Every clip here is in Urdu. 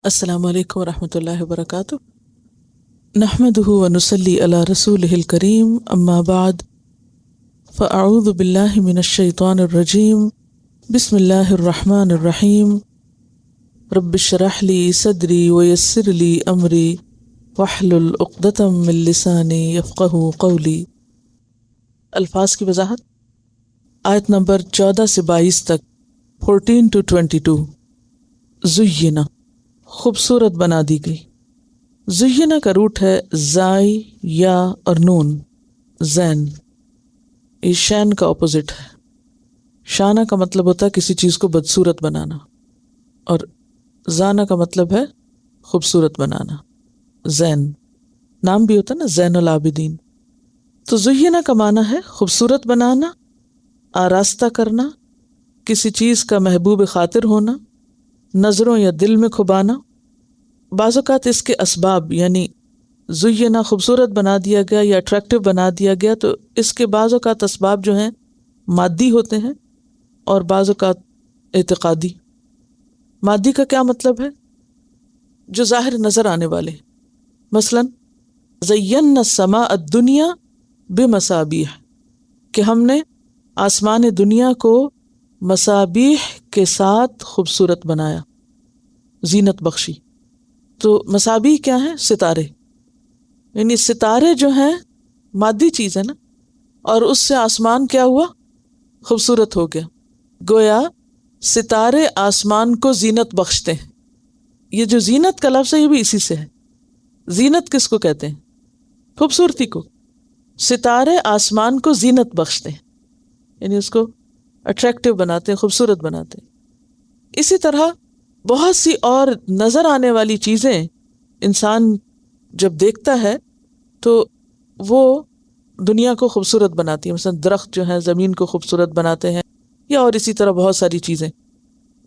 السلام علیکم ورحمۃ اللہ وبرکاتہ۔ نحمدہ ونصلی علی رسولہ الکریم، اما بعد فاعوذ باللہ من الشیطان الرجیم، بسم اللہ الرحمن الرحیم۔ رب اشرح لی صدری ویسر لی امری واحلل عقدۃ من لسانی یفقہوا قولی۔ الفاظ کی وضاحت، آیت نمبر 14 سے 22 تک، 14 to 22۔ زینہ، خوبصورت بنا دی گئی۔ زینہ کا روٹ ہے زائی، یا اور نون، زین۔ یہ شین کا اپوزٹ ہے۔ شانہ کا مطلب ہوتا ہے کسی چیز کو بدصورت بنانا، اور زانہ کا مطلب ہے خوبصورت بنانا۔ زین نام بھی ہوتا ہے نا، زین العابدین۔ تو زینہ کا معنی ہے خوبصورت بنانا، آراستہ کرنا، کسی چیز کا محبوب خاطر ہونا، نظروں یا دل میں کھبانا۔ بعض اوقات اس کے اسباب، یعنی زینہ خوبصورت بنا دیا گیا یا اٹریکٹیو بنا دیا گیا، تو اس کے بعض اوقات اسباب جو ہیں مادی ہوتے ہیں اور بعض اوقات اعتقادی۔ مادی کا کیا مطلب ہے؟ جو ظاہر نظر آنے والے، مثلا زینا السماء الدنیا بمصابیح، کہ ہم نے آسمان دنیا کو مصابیح کے ساتھ خوبصورت بنایا، زینت بخشی۔ تو مصابیح کیا ہیں؟ ستارے، یعنی ستارے جو ہیں مادی چیز ہے نا، اور اس سے آسمان کیا ہوا؟ خوبصورت ہو گیا۔ گویا ستارے آسمان کو زینت بخشتے ہیں۔ یہ جو زینت کا لفظ ہے یہ بھی اسی سے ہے۔ زینت کس کو کہتے ہیں؟ خوبصورتی کو۔ ستارے آسمان کو زینت بخشتے ہیں، یعنی اس کو اٹریکٹیو بناتے ہیں، خوبصورت بناتے ہیں۔ اسی طرح بہت سی اور نظر آنے والی چیزیں انسان جب دیکھتا ہے تو وہ دنیا کو خوبصورت بناتی ہیں۔ مثلا درخت جو ہیں زمین کو خوبصورت بناتے ہیں، یا اور اسی طرح بہت ساری چیزیں۔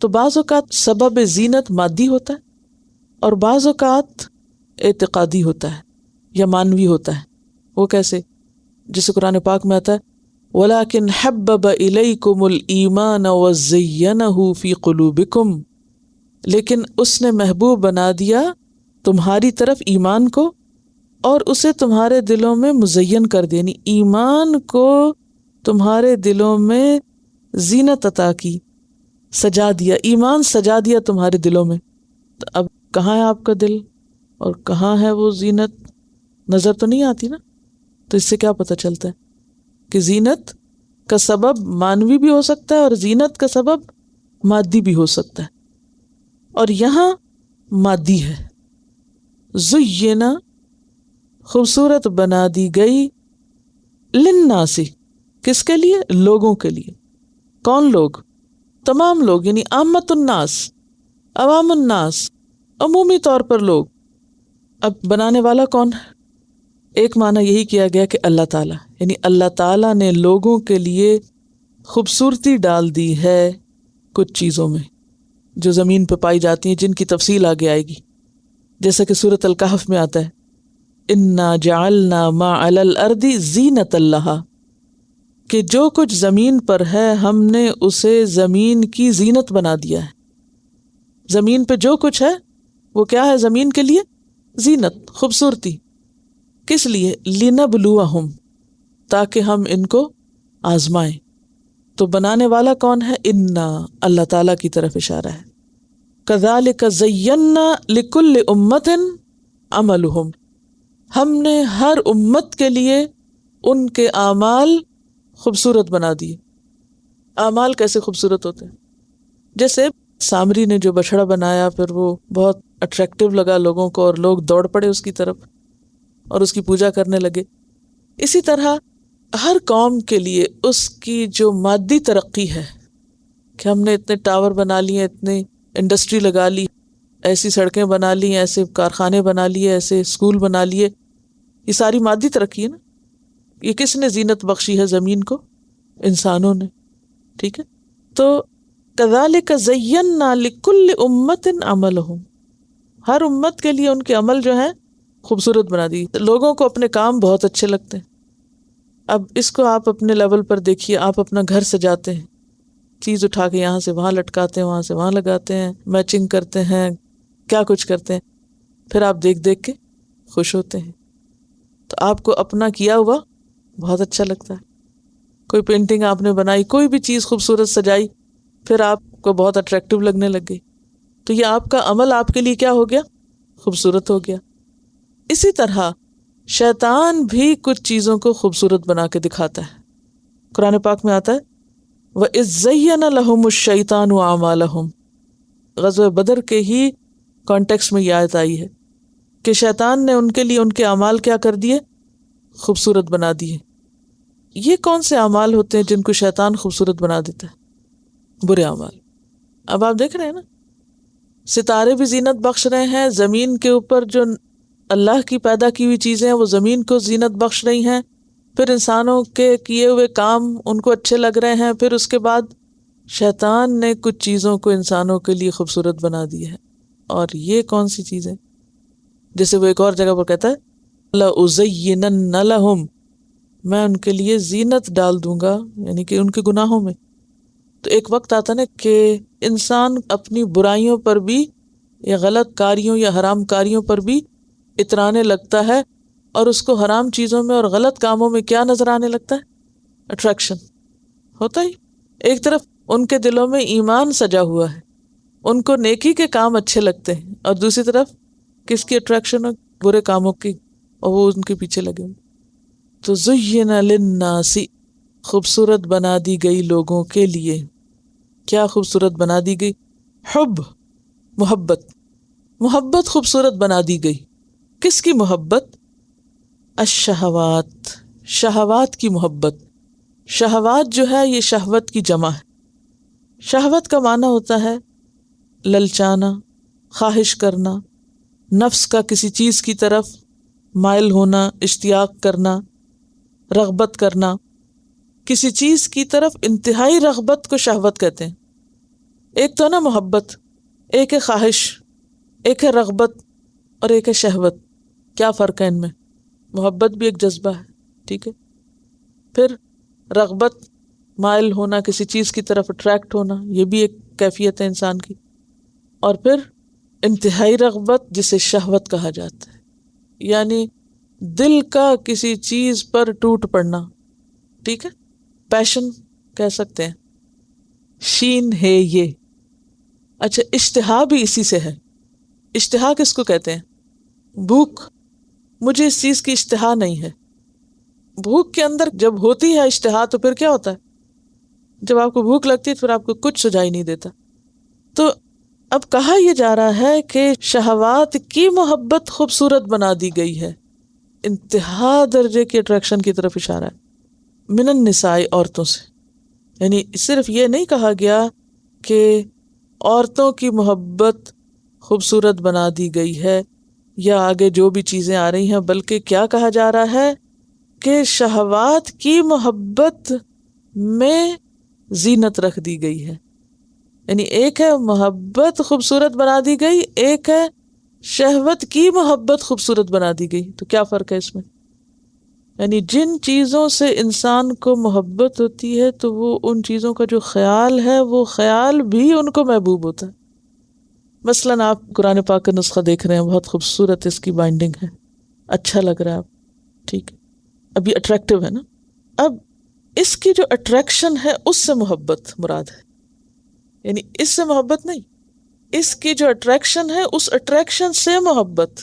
تو بعض اوقات سبب زینت مادی ہوتا ہے، اور بعض اوقات اعتقادی ہوتا ہے یا مانوی ہوتا ہے۔ وہ کیسے؟ جسے قرآن پاک میں آتا ہے وَلَكِنْ حَبَّبَ إِلَيْكُمُ الْإِيمَانَ وَزَيَّنَهُ فِي قُلُوبِكُمْ، لیکن اس نے محبوب بنا دیا تمہاری طرف ایمان کو، اور اسے تمہارے دلوں میں مزین کر دیا، یعنی ایمان کو تمہارے دلوں میں زینت عطا کی، سجا دیا، ایمان سجا دیا تمہارے دلوں میں۔ تو اب کہاں ہے آپ کا دل اور کہاں ہے وہ زینت؟ نظر تو نہیں آتی نا۔ تو اس سے کیا پتہ چلتا ہے کہ زینت کا سبب مانوی بھی ہو سکتا ہے اور زینت کا سبب مادی بھی ہو سکتا ہے، اور یہاں مادی ہے۔ زینہ خوبصورت بنا دی گئی، للناس، کس کے لیے؟ لوگوں کے لیے۔ کون لوگ؟ تمام لوگ، یعنی عامۃ الناس، عوام الناس، عمومی طور پر لوگ۔ اب بنانے والا کون ہے؟ ایک معنی یہی کیا گیا کہ اللہ تعالیٰ، یعنی اللہ تعالیٰ نے لوگوں کے لیے خوبصورتی ڈال دی ہے کچھ چیزوں میں جو زمین پہ پائی جاتی ہیں، جن کی تفصیل آگے آئے گی، جیسا کہ سورۃ الکہف میں آتا ہے انا جعلنا ما علی الارض زینۃ لہا، کہ جو کچھ زمین پر ہے ہم نے اسے زمین کی زینت بنا دیا ہے۔ زمین پہ جو کچھ ہے وہ کیا ہے؟ زمین کے لیے زینت، خوبصورتی۔ کس لیے؟ لنبلوہم، تاکہ ہم ان کو آزمائیں۔ تو بنانے والا کون ہے؟ انا، اللہ تعالیٰ کی طرف اشارہ ہے۔ کذالک زینا لکل امۃ عملہم، ہم نے ہر امت کے لیے ان کے اعمال خوبصورت بنا دیے۔ اعمال کیسے خوبصورت ہوتے ہیں؟ جیسے سامری نے جو بچھڑا بنایا، پھر وہ بہت اٹریکٹیو لگا لوگوں کو، اور لوگ دوڑ پڑے اس کی طرف اور اس کی پوجا کرنے لگے۔ اسی طرح ہر قوم کے لیے اس کی جو مادی ترقی ہے کہ ہم نے اتنے ٹاور بنا لیے، اتنے انڈسٹری لگا لی، ایسی سڑکیں بنا لی، ایسے کارخانے بنا لیے، ایسے اسکول بنا لیے، یہ ساری مادی ترقی ہے نا۔ یہ کس نے زینت بخشی ہے زمین کو؟ انسانوں نے۔ ٹھیک ہے، تو کذالک زینا لکل امۃ عملہم، ہر امت کے لیے ان کے عمل جو ہیں خوبصورت بنا دی۔ لوگوں کو اپنے کام بہت اچھے لگتے ہیں۔ اب اس کو آپ اپنے لیول پر دیکھیے، آپ اپنا گھر سجاتے ہیں، چیز اٹھا کے یہاں سے وہاں لٹکاتے ہیں، وہاں سے وہاں لگاتے ہیں، میچنگ کرتے ہیں، کیا کچھ کرتے ہیں، پھر آپ دیکھ دیکھ کے خوش ہوتے ہیں. تو آپ کو اپنا کیا ہوا بہت اچھا لگتا ہے. کوئی پینٹنگ آپ نے بنائی، کوئی بھی چیز خوبصورت سجائی، پھر آپ کو بہت اٹریکٹیو لگنے لگ گئی، تو یہ آپ کا عمل آپ کے لیے کیا ہو گیا؟ خوبصورت ہو گیا. اسی طرح شیطان بھی کچھ چیزوں کو خوبصورت بنا کے دکھاتا ہے. قرآن پاک میں آتا ہے وَإِذْ زَيَّنَ لَهُمُ الشَّيْطَانُ أَعْمَالَهُمْ. غزوہ بدر کے ہی کانٹیکس میں یہ آیت آئی ہے کہ شیطان نے ان کے لیے ان کے اعمال کیا کر دیے؟ خوبصورت بنا دیے. یہ کون سے اعمال ہوتے ہیں جن کو شیطان خوبصورت بنا دیتا ہے؟ برے اعمال. اب آپ دیکھ رہے ہیں نا، ستارے بھی زینت بخش رہے ہیں، زمین کے اوپر جو اللہ کی پیدا کی ہوئی چیزیں ہیں وہ زمین کو زینت بخش رہی ہیں، پھر انسانوں کے کیے ہوئے کام ان کو اچھے لگ رہے ہیں، پھر اس کے بعد شیطان نے کچھ چیزوں کو انسانوں کے لیے خوبصورت بنا دی ہے. اور یہ کون سی چیزیں؟ جیسے وہ ایک اور جگہ پر کہتا ہے لَأُزَيِّنَنَّ لَهُمْ، میں ان کے لیے زینت ڈال دوں گا، یعنی کہ ان کے گناہوں میں. تو ایک وقت آتا نا کہ انسان اپنی برائیوں پر بھی یا غلط کاریوں یا حرام کاریوں پر بھی اترانے لگتا ہے، اور اس کو حرام چیزوں میں اور غلط کاموں میں کیا نظر آنے لگتا ہے؟ اٹریکشن ہوتا ہی. ایک طرف ان کے دلوں میں ایمان سجا ہوا ہے، ان کو نیکی کے کام اچھے لگتے ہیں، اور دوسری طرف کس کی اٹریکشن ہے؟ برے کاموں کی، اور وہ ان کے پیچھے لگے ہوئے. تو زُيِّنَ لِلنَّاسِ، خوبصورت بنا دی گئی لوگوں کے لیے. کیا خوبصورت بنا دی گئی؟ حب، محبت. محبت خوبصورت بنا دی گئی. کس کی محبت؟ الشہوات، شہوات کی محبت. شہوات جو ہے یہ شہوت کی جمع ہے. شہوت کا معنی ہوتا ہے للچانا، خواہش کرنا، نفس کا کسی چیز کی طرف مائل ہونا، اشتیاق کرنا، رغبت کرنا. کسی چیز کی طرف انتہائی رغبت کو شہوت کہتے ہیں. ایک تو نا محبت، ایک ہے خواہش، ایک ہے رغبت، اور ایک ہے شہوت. کیا فرق ہے ان میں؟ محبت بھی ایک جذبہ ہے، ٹھیک ہے. پھر رغبت، مائل ہونا، کسی چیز کی طرف اٹریکٹ ہونا، یہ بھی ایک کیفیت ہے انسان کی. اور پھر انتہائی رغبت جسے شہوت کہا جاتا ہے، یعنی دل کا کسی چیز پر ٹوٹ پڑنا، ٹھیک ہے. پیشن کہہ سکتے ہیں، شین ہے یہ. اچھا، اشتہا بھی اسی سے ہے. اشتہا کس کو کہتے ہیں؟ بھوک. مجھے اس چیز کی اشتہا نہیں ہے. بھوک کے اندر جب ہوتی ہے اشتہا تو پھر کیا ہوتا ہے؟ جب آپ کو بھوک لگتی ہے تو پھر آپ کو کچھ سجائی نہیں دیتا. تو اب کہا یہ جا رہا ہے کہ شہوات کی محبت خوبصورت بنا دی گئی ہے. انتہا درجے کی اٹریکشن کی طرف اشارہ ہے. من النساء، عورتوں سے. یعنی صرف یہ نہیں کہا گیا کہ عورتوں کی محبت خوبصورت بنا دی گئی ہے یا آگے جو بھی چیزیں آ رہی ہیں، بلکہ کیا کہا جا رہا ہے کہ شہوات کی محبت میں زینت رکھ دی گئی ہے. یعنی ایک ہے محبت خوبصورت بنا دی گئی، ایک ہے شہوت کی محبت خوبصورت بنا دی گئی. تو کیا فرق ہے اس میں؟ یعنی جن چیزوں سے انسان کو محبت ہوتی ہے تو وہ ان چیزوں کا جو خیال ہے وہ خیال بھی ان کو محبوب ہوتا ہے. مثلاً آپ قرآن پاک کا نسخہ دیکھ رہے ہیں، بہت خوبصورت اس کی بائنڈنگ ہے، اچھا لگ رہا ہے، ٹھیک ہے. اب یہ اٹریکٹیو ہے نا. اب اس کی جو اٹریکشن ہے اس سے محبت مراد ہے، یعنی اس سے محبت نہیں، اس کی جو اٹریکشن ہے اس اٹریکشن سے محبت.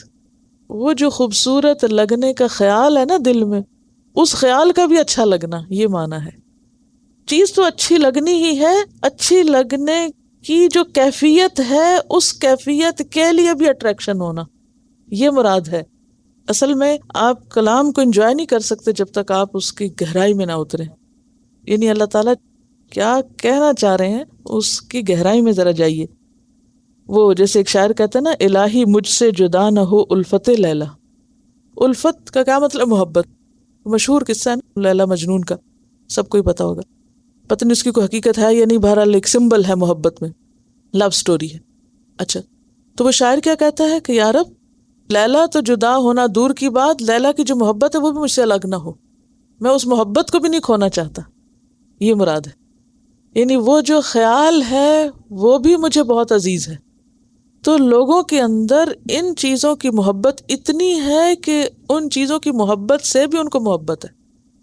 وہ جو خوبصورت لگنے کا خیال ہے نا دل میں، اس خیال کا بھی اچھا لگنا، یہ معنی ہے. چیز تو اچھی لگنی ہی ہے، اچھی لگنے کی جو کیفیت ہے اس کیفیت کے لیے بھی اٹریکشن ہونا، یہ مراد ہے. اصل میں آپ کلام کو انجوائے نہیں کر سکتے جب تک آپ اس کی گہرائی میں نہ اتریں. یعنی اللہ تعالیٰ کیا کہنا چاہ رہے ہیں اس کی گہرائی میں ذرا جائیے. وہ جیسے ایک شاعر کہتا ہے نا، الہی مجھ سے جدا نہ ہو الفت لیلا. الفت کا کیا مطلب؟ محبت. مشہور قصہ ہے لیلا مجنون کا، سب کو ہی پتا ہوگا. پتہ نہیں اس کی کوئی حقیقت ہے یا نہیں، بہرحال ایک سمبل ہے محبت میں، لو سٹوری ہے. اچھا، تو وہ شاعر کیا کہتا ہے کہ یا رب، لیلا تو جدا ہونا دور کی بات، لیلا کی جو محبت ہے وہ بھی مجھ سے الگ نہ ہو، میں اس محبت کو بھی نہیں کھونا چاہتا. یہ مراد ہے. یعنی وہ جو خیال ہے وہ بھی مجھے بہت عزیز ہے، تو لوگوں کے اندر ان چیزوں کی محبت اتنی ہے کہ ان چیزوں کی محبت سے بھی ان کو محبت ہے،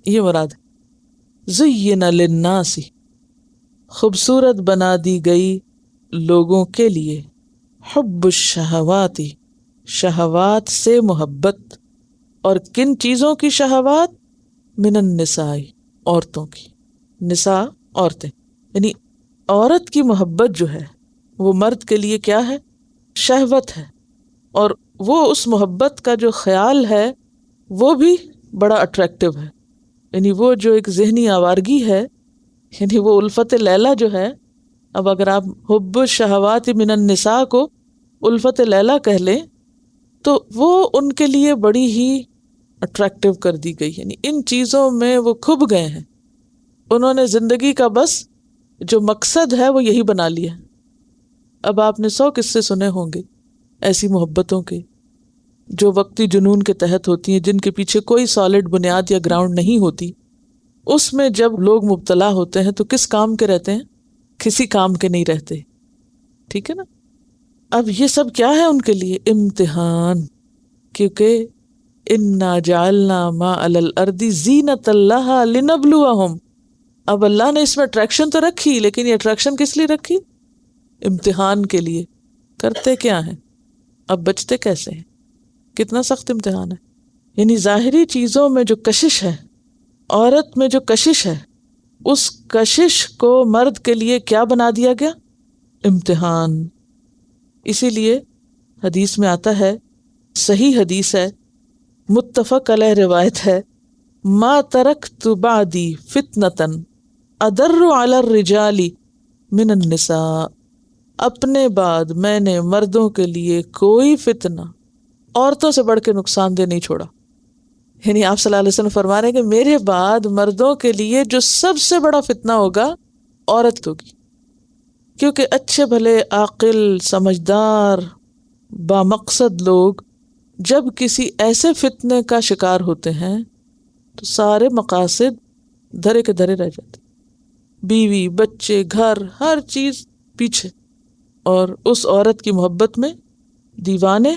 یہ مراد ہے۔ زین للناس، خوبصورت بنا دی گئی لوگوں کے لیے، حب الشہوات، شہوات سے محبت، اور کن چیزوں کی شہوات؟ من النساء، عورتوں کی، نساء عورتیں، یعنی عورت کی محبت جو ہے وہ مرد کے لیے کیا ہے؟ شہوت ہے، اور وہ اس محبت کا جو خیال ہے وہ بھی بڑا اٹریکٹیو ہے، یعنی وہ جو ایک ذہنی آوارگی ہے، یعنی وہ الفت لیلا جو ہے، اب اگر آپ حب الشہوات من النساء کو الفت لیلا کہہ لیں تو وہ ان کے لیے بڑی ہی اٹریکٹیو کر دی گئی، یعنی ان چیزوں میں وہ کھب گئے ہیں، انہوں نے زندگی کا بس جو مقصد ہے وہ یہی بنا لیا۔ اب آپ نے 100 قصے سنے ہوں گے ایسی محبتوں کے جو وقتی جنون کے تحت ہوتی ہیں، جن کے پیچھے کوئی سالڈ بنیاد یا گراؤنڈ نہیں ہوتی۔ اس میں جب لوگ مبتلا ہوتے ہیں تو کس کام کے رہتے ہیں؟ کسی کام کے نہیں رہتے، ٹھیک ہے نا؟ اب یہ سب کیا ہے ان کے لیے؟ امتحان، کیونکہ انا جعلنا ما علی الارض زینۃ لہا لنبلوہم، اب اللہ نے اس میں اٹریکشن تو رکھی، لیکن یہ اٹریکشن کس لیے رکھی؟ امتحان کے لیے۔ کرتے کیا ہیں؟ اب بچتے کیسے ہیں؟ کتنا سخت امتحان ہے۔ یعنی ظاہری چیزوں میں جو کشش ہے، عورت میں جو کشش ہے، اس کشش کو مرد کے لیے کیا بنا دیا گیا؟ امتحان۔ اسی لیے حدیث میں آتا ہے، صحیح حدیث ہے، متفق علیہ روایت ہے، ما ترکت بعدی فتنة اضر علی الرجال من النساء، اپنے بعد میں نے مردوں کے لیے کوئی فتنہ عورتوں سے بڑھ کے نقصان دہ نہیں چھوڑا۔ یعنی آپ صلی اللہ علیہ وسلم فرما رہے ہیں کہ میرے بعد مردوں کے لیے جو سب سے بڑا فتنہ ہوگا عورت ہوگی، کیونکہ اچھے بھلے عاقل سمجھدار بامقصد لوگ جب کسی ایسے فتنے کا شکار ہوتے ہیں تو سارے مقاصد دھرے کے دھرے رہ جاتے، بیوی بچے گھر ہر چیز پیچھے، اور اس عورت کی محبت میں دیوانے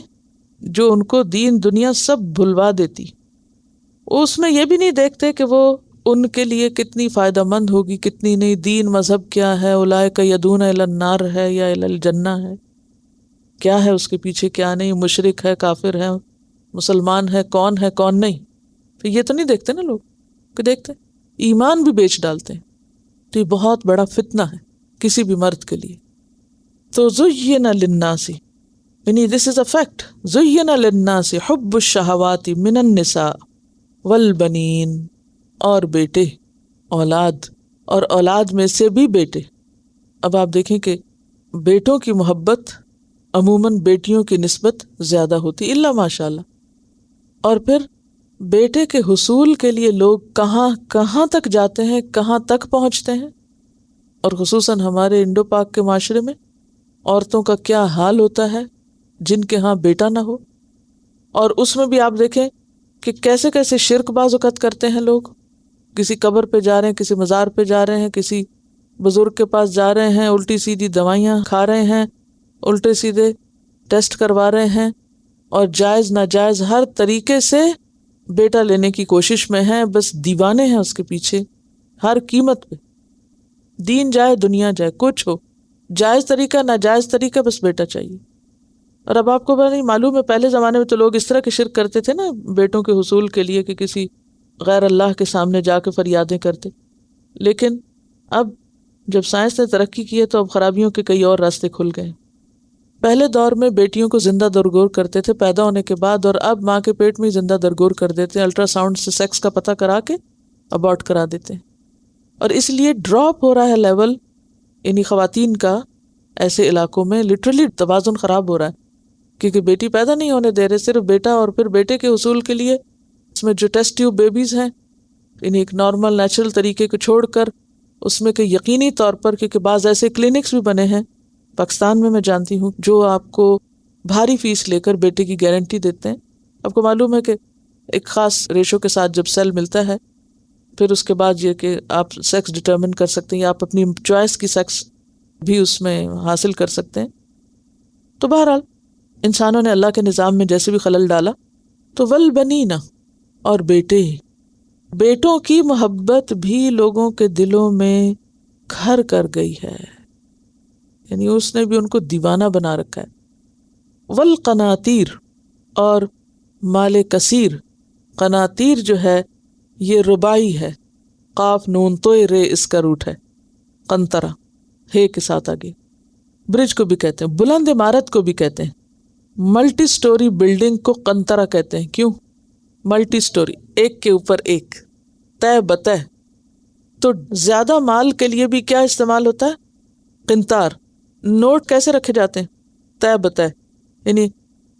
جو ان کو دین دنیا سب بھلوا دیتی، اس میں یہ بھی نہیں دیکھتے کہ وہ ان کے لیے کتنی فائدہ مند ہوگی کتنی نہیں، دین مذہب کیا ہے، اولئک یدعون الی النار ہے یا الی الجنہ ہے، کیا ہے اس کے پیچھے کیا نہیں، مشرک ہے کافر ہے مسلمان ہے کون نہیں، تو یہ تو نہیں دیکھتے نا لوگ، کہ دیکھتے ایمان بھی بیچ ڈالتے ہیں۔ تو یہ بہت بڑا فتنہ ہے کسی بھی مرد کے لیے۔ تو زین للناس، یعنی دس از اے فیکٹ، زین للناس حب الشہوات من النساء والبنین، اور بیٹے، اولاد، اور اولاد میں سے بھی بیٹے۔ اب آپ دیکھیں کہ بیٹوں کی محبت عموماً بیٹیوں کی نسبت زیادہ ہوتی، الا ماشاء اللہ، اور پھر بیٹے کے حصول کے لیے لوگ کہاں تک جاتے ہیں، کہاں تک پہنچتے ہیں، اور خصوصاً ہمارے انڈو پاک کے معاشرے میں عورتوں کا کیا حال ہوتا ہے جن کے ہاں بیٹا نہ ہو، اور اس میں بھی آپ دیکھیں کہ کیسے کیسے شرک بعض اوقات کرتے ہیں لوگ، کسی قبر پہ جا رہے ہیں، کسی مزار پہ جا رہے ہیں، کسی بزرگ کے پاس جا رہے ہیں، الٹی سیدھی دوائیاں کھا رہے ہیں، الٹے سیدھے ٹیسٹ کروا رہے ہیں، اور جائز ناجائز ہر طریقے سے بیٹا لینے کی کوشش میں ہیں، بس دیوانے ہیں اس کے پیچھے ہر قیمت پہ، دین جائے دنیا جائے کچھ ہو، جائز طریقہ ناجائز طریقہ، بس بیٹا چاہیے۔ اور اب آپ کو نہیں معلوم ہے پہلے زمانے میں تو لوگ اس طرح کے شرک کرتے تھے نا بیٹوں کے حصول کے لیے، کہ کسی غیر اللہ کے سامنے جا کے فریادیں کرتے، لیکن اب جب سائنس نے ترقی کی ہے تو اب خرابیوں کے کئی اور راستے کھل گئے۔ پہلے دور میں بیٹیوں کو زندہ درگور کرتے تھے پیدا ہونے کے بعد، اور اب ماں کے پیٹ میں زندہ درگور کر دیتے ہیں، الٹرا ساؤنڈ سے سیکس کا پتہ کرا کے ابارٹ کرا دیتے ہیں، اور اس لیے ڈراپ ہو رہا ہے لیول، یعنی خواتین کا ایسے علاقوں میں لٹرلی توازن خراب ہو رہا ہے، کیونکہ بیٹی پیدا نہیں ہونے دے رہے، صرف بیٹا، اور پھر بیٹے کے حصول کے لیے اس میں جو ٹیسٹ ٹیوب بیبیز ہیں یعنی ایک نارمل نیچرل طریقے کو چھوڑ کر اس میں کہ یقینی طور پر، کیونکہ بعض ایسے کلینکس بھی بنے ہیں پاکستان میں جانتی ہوں جو آپ کو بھاری فیس لے کر بیٹے کی گارنٹی دیتے ہیں۔ آپ کو معلوم ہے کہ ایک خاص ریشو کے ساتھ جب سیل ملتا ہے پھر اس کے بعد یہ کہ آپ سیکس ڈٹرمن کر سکتے ہیں، یا آپ اپنی چوائس کی سیکس بھی اس میں حاصل کر سکتے ہیں۔ تو بہرحال انسانوں نے اللہ کے نظام میں جیسے بھی خلل ڈالا. تو والبنین، اور بیٹے، بیٹوں کی محبت بھی لوگوں کے دلوں میں گھر کر گئی ہے، یعنی اس نے بھی ان کو دیوانہ بنا رکھا ہے. والقناطیر، اور مال کثیر. قناطیر جو ہے یہ ربائی ہے، قاف نون توئے رے اس کا روٹ ہے، قنطرہ ہے کے ساتھ آگے. برج کو بھی کہتے ہیں، بلند عمارت کو بھی کہتے ہیں. ملٹی سٹوری بلڈنگ کو قنطرہ کہتے ہیں. کیوں؟ ملٹی سٹوری، ایک کے اوپر ایک، تہ بتہ. تو زیادہ مال کے لیے بھی کیا استعمال ہوتا ہے؟ قنطار. نوٹ کیسے رکھے جاتے ہیں؟ تہ بتہ. یعنی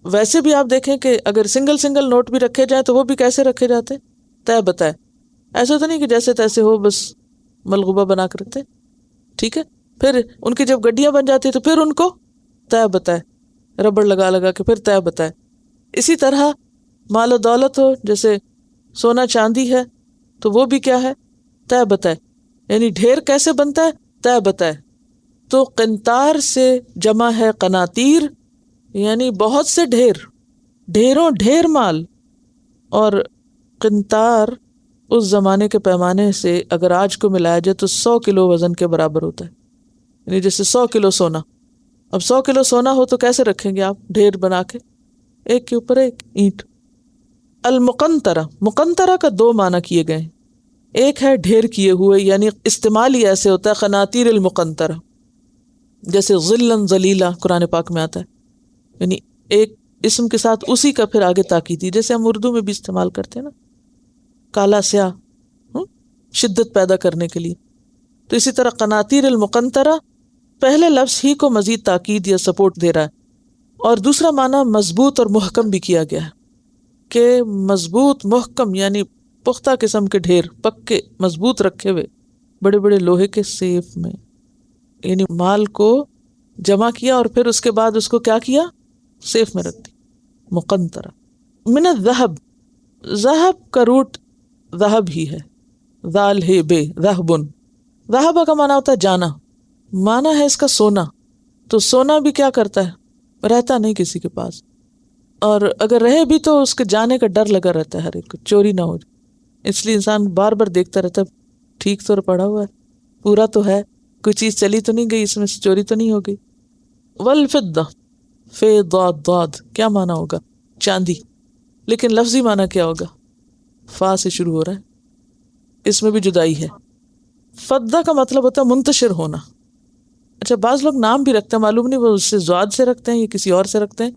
ویسے بھی آپ دیکھیں کہ اگر سنگل سنگل نوٹ بھی رکھے جائیں تو وہ بھی کیسے رکھے جاتے ہیں؟ تہ بتہ. ایسا تو نہیں کہ جیسے تیسے ہو بس ملغوبہ بنا کر رکھتے. ٹھیک ہے، پھر ان کی جب گڈیاں بن جاتی تو پھر ان کو تہ بتہ، ربڑ لگا لگا کے پھر تہ بتہ. اسی طرح مال و دولت ہو، جیسے سونا چاندی ہے تو وہ بھی کیا ہے؟ تہ بتہ. یعنی ڈھیر کیسے بنتا ہے؟ تہ بتہ. تو قنطار سے جمع ہے قناطیر، یعنی بہت سے ڈھیر، ڈھیروں ڈھیر مال. اور قنطار اس زمانے کے پیمانے سے اگر آج کو ملایا جائے تو 100 کلو وزن کے برابر ہوتا ہے. یعنی جیسے 100 کلو سونا. اب 100 کلو سونا ہو تو کیسے رکھیں گے آپ ڈھیر بنا کے؟ ایک کے اوپر ایک اینٹ. المقنطرہ، مقنطرہ کا 2 معنی کیے گئے ہیں. ایک ہے ڈھیر کیے ہوئے، یعنی استعمال ہی ایسے ہوتا ہے قناطیر المقنطرہ، جیسے ظلن ظلیلا قرآن پاک میں آتا ہے. یعنی ایک اسم کے ساتھ اسی کا پھر آگے تاکیدی، جیسے ہم اردو میں بھی استعمال کرتے ہیں نا، کالا سیاہ، شدت پیدا کرنے کے لیے. تو اسی طرح قناطیر المقنطرہ پہلے لفظ ہی کو مزید تاکید یا سپورٹ دے رہا ہے. اور دوسرا معنی مضبوط اور محکم بھی کیا گیا ہے کہ مضبوط محکم، یعنی پختہ قسم کے ڈھیر، پکے مضبوط رکھے ہوئے بڑے بڑے لوہے کے سیف میں. یعنی مال کو جمع کیا اور پھر اس کے بعد اس کو کیا کیا؟ سیف میں رکھ دی. مقنطرہ. من الذہب، ذہب کا روٹ ذہب ہی ہے، ذال ہے بے، ذہبن. ذہب کا معنی ہوتا ہے جانا، معنی ہے اس کا سونا. تو سونا بھی کیا کرتا ہے؟ رہتا نہیں کسی کے پاس، اور اگر رہے بھی تو اس کے جانے کا ڈر لگا رہتا ہے ہر ایک کو، چوری نہ ہو جائے. اس لیے انسان بار بار دیکھتا رہتا ہے ٹھیک تو پڑا ہوا ہے، پورا تو ہے، کوئی چیز چلی تو نہیں گئی، اس میں سے چوری تو نہیں ہو گئی. والفضہ، فے ضاد ضاد کیا معنی ہوگا؟ چاندی. لیکن لفظی معنی کیا ہوگا؟ فا سے شروع ہو رہا ہے، اس میں بھی جدائی ہے. فضہ کا مطلب ہوتا ہے منتشر ہونا. اچھا، بعض لوگ نام بھی رکھتے ہیں، معلوم نہیں وہ اس سے ضاد سے رکھتے ہیں یا کسی اور سے رکھتے ہیں.